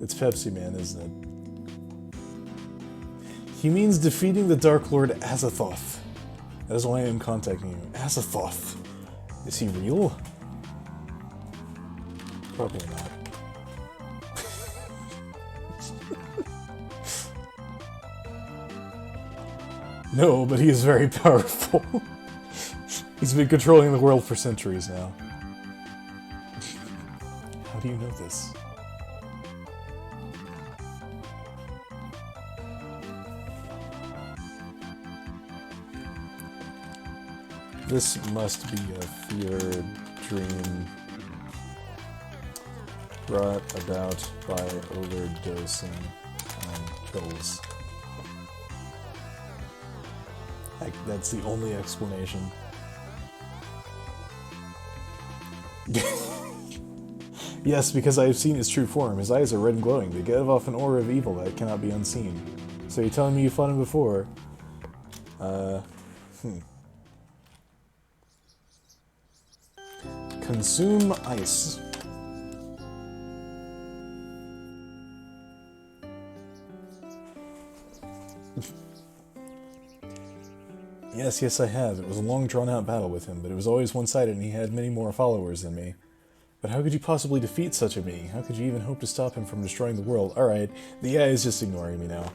It's Pepsi Man, isn't it? He means defeating the Dark Lord Azathoth. That is why I am contacting you. Azathoth. Is he real? Probably not. No, but he is very powerful. He's been controlling the world for centuries now. How do you know this? This must be a fever dream brought about by overdosing on pills. That's the only explanation. Yes, because I have seen his true form. His eyes are red and glowing. They give off an aura of evil that cannot be unseen. So you're telling me you fought him before? Consume ice. Yes, I have. It was a long, drawn-out battle with him, but it was always one-sided and he had many more followers than me. But how could you possibly defeat such a being? How could you even hope to stop him from destroying the world? Alright, the AI is just ignoring me now.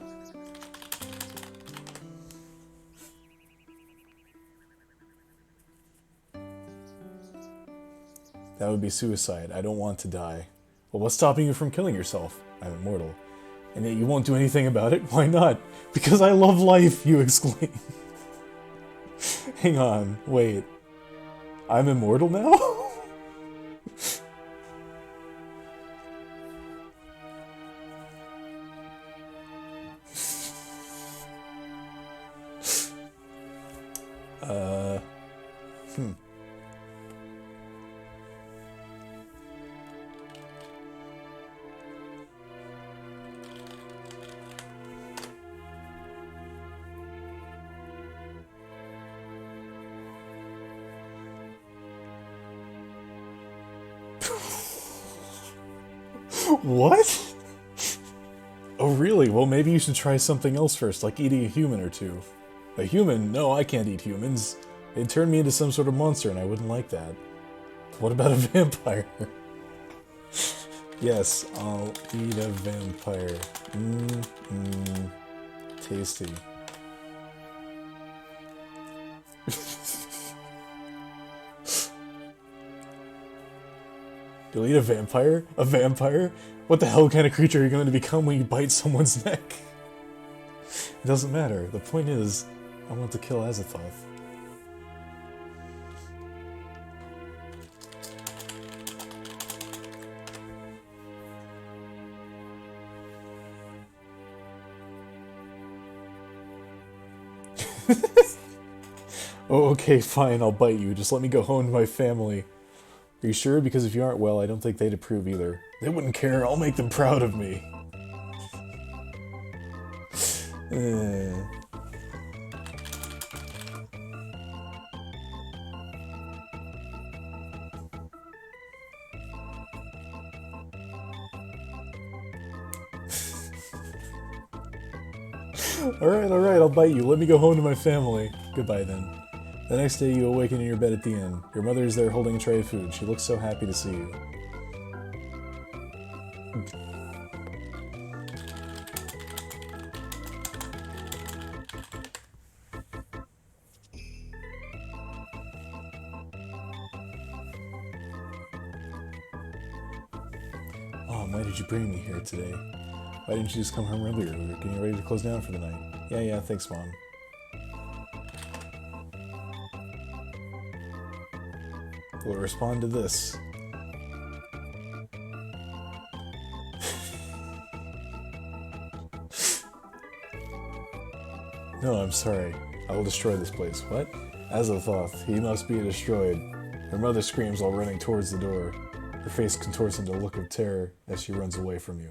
That would be suicide. I don't want to die. Well, what's stopping you from killing yourself? I'm immortal. And yet you won't do anything about it? Why not? Because I love life, you exclaim. Hang on, wait. I'm immortal now? What? Oh really? Well, maybe you should try something else first, like eating a human or two. A human? No, I can't eat humans. They'd turn me into some sort of monster and I wouldn't like that. What about a vampire? Yes, I'll eat a vampire. Tasty. You'll eat a vampire? A vampire? What the hell kind of creature are you going to become when you bite someone's neck? It doesn't matter. The point is, I want to kill Azathoth. Oh, okay, fine, I'll bite you. Just let me go home to my family. Are you sure? Because if you aren't well, I don't think they'd approve either. They wouldn't care. I'll make them proud of me. Alright, I'll bite you. Let me go home to my family. Goodbye then. The next day you awaken in your bed at the inn. Your mother is there holding a tray of food. She looks so happy to see you. Mom, why did you bring me here today? Why didn't you just come home earlier? We were getting ready to close down for the night. Yeah, thanks, Mom. Will it respond to this? No, I'm sorry. I will destroy this place. What? As a Thoth, he must be destroyed. Her mother screams while running towards the door. Her face contorts into a look of terror as she runs away from you.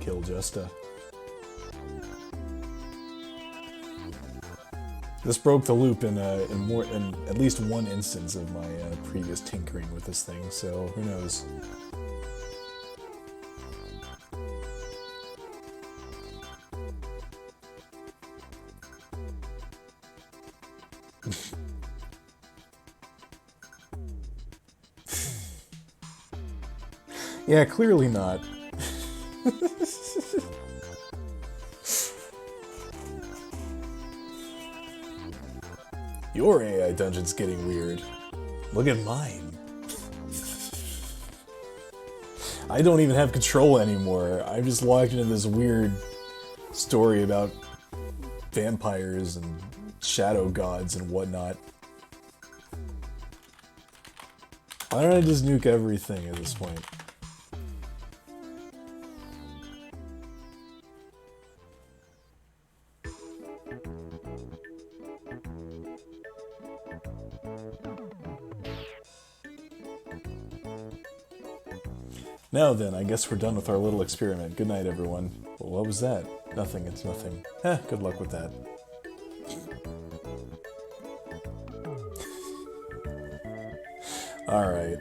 Kill Justa. This broke the loop in at least one instance of my previous tinkering with this thing, so who knows. Yeah, clearly not. Your AI dungeon's getting weird. Look at mine. I don't even have control anymore. I'm just locked into this weird story about vampires and shadow gods and whatnot. Why don't I just nuke everything at this point? Now then, I guess we're done with our little experiment. Good night, everyone. Well, what was that? Nothing, it's nothing. Good luck with that. Alright.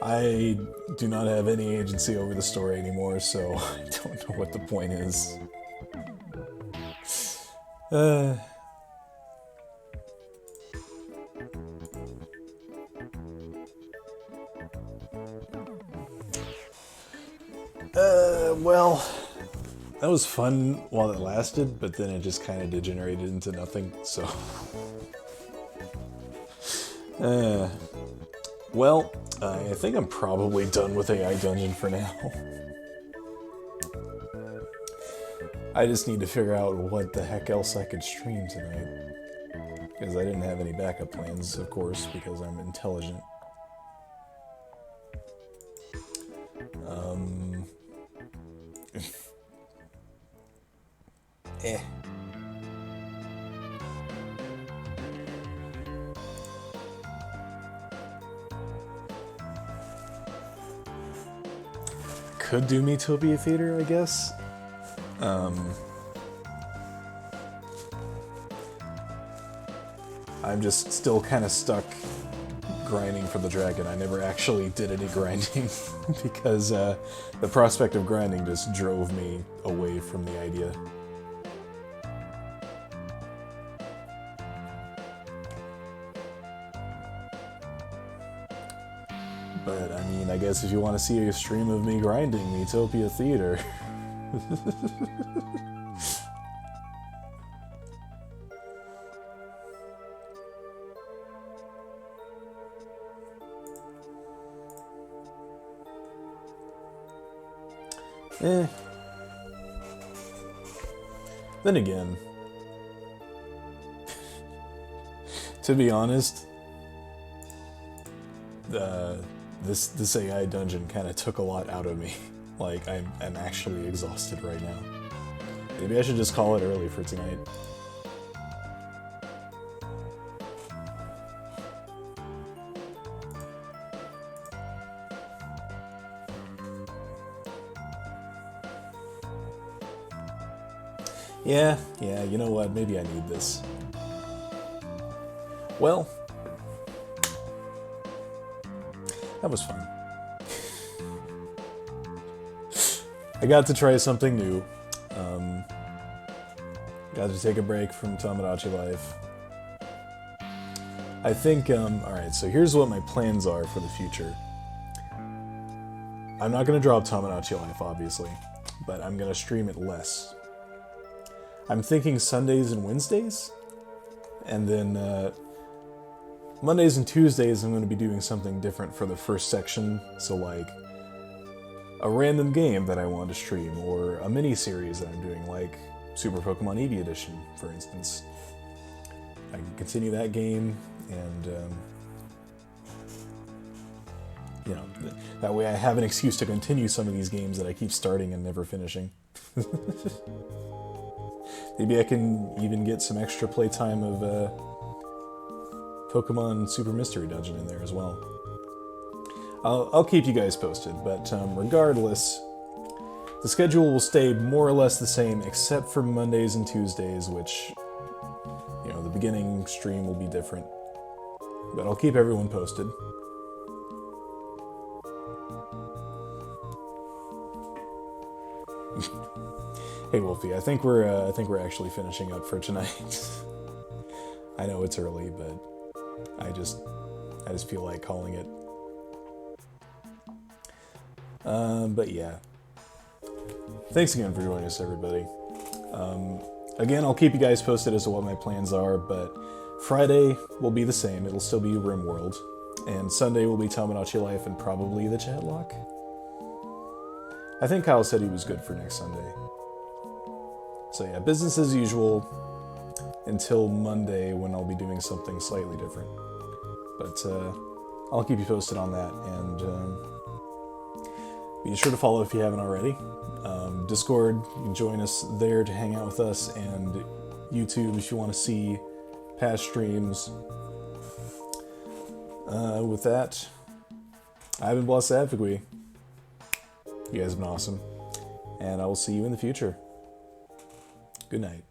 I do not have any agency over the story anymore, so I don't know what the point is. Well, that was fun while it lasted, but then it just kind of degenerated into nothing, so... Well, I think I'm probably done with AI Dungeon for now. I just need to figure out what the heck else I could stream tonight. Because I didn't have any backup plans, of course, because I'm intelligent. Could do Metopia Theater, I guess. I'm just still kind of stuck grinding for the dragon. I never actually did any grinding because the prospect of grinding just drove me away from the idea. But, I mean, I guess if you want to see a stream of me grinding Metopia Theater... Then again... to be honest... This AI dungeon kind of took a lot out of me. Like, I'm actually exhausted right now. Maybe I should just call it early for tonight. Yeah, you know what? Maybe I need this. Well... that was fun. I got to try something new. Got to take a break from Tomodachi Life. I think, alright, so here's what my plans are for the future. I'm not going to drop Tomodachi Life, obviously. but I'm going to stream it less. I'm thinking Sundays and Wednesdays, and then Mondays and Tuesdays I'm going to be doing something different for the first section, so like a random game that I want to stream, or a mini-series that I'm doing, like Super Pokemon Eevee Edition, for instance. I can continue that game, and you know, that way I have an excuse to continue some of these games that I keep starting and never finishing. Maybe I can even get some extra playtime of Pokemon Super Mystery Dungeon in there as well. I'll keep you guys posted, but regardless, the schedule will stay more or less the same, except for Mondays and Tuesdays, which, you know, the beginning stream will be different. But I'll keep everyone posted. Hey Wolfie, I think we're actually finishing up for tonight. I know it's early, but I just feel like calling it. But yeah. Thanks again for joining us, everybody. Again, I'll keep you guys posted as to what my plans are, but Friday will be the same. It'll still be RimWorld. And Sunday will be Tamagotchi Life and probably the Chatlock. I think Kyle said he was good for next Sunday. So yeah, business as usual until Monday, when I'll be doing something slightly different. But I'll keep you posted on that, and be sure to follow if you haven't already. Discord, you can join us there to hang out with us, and YouTube if you want to see past streams. With that, I've been Blessed Advocate. You guys have been awesome, and I will see you in the future. Good night.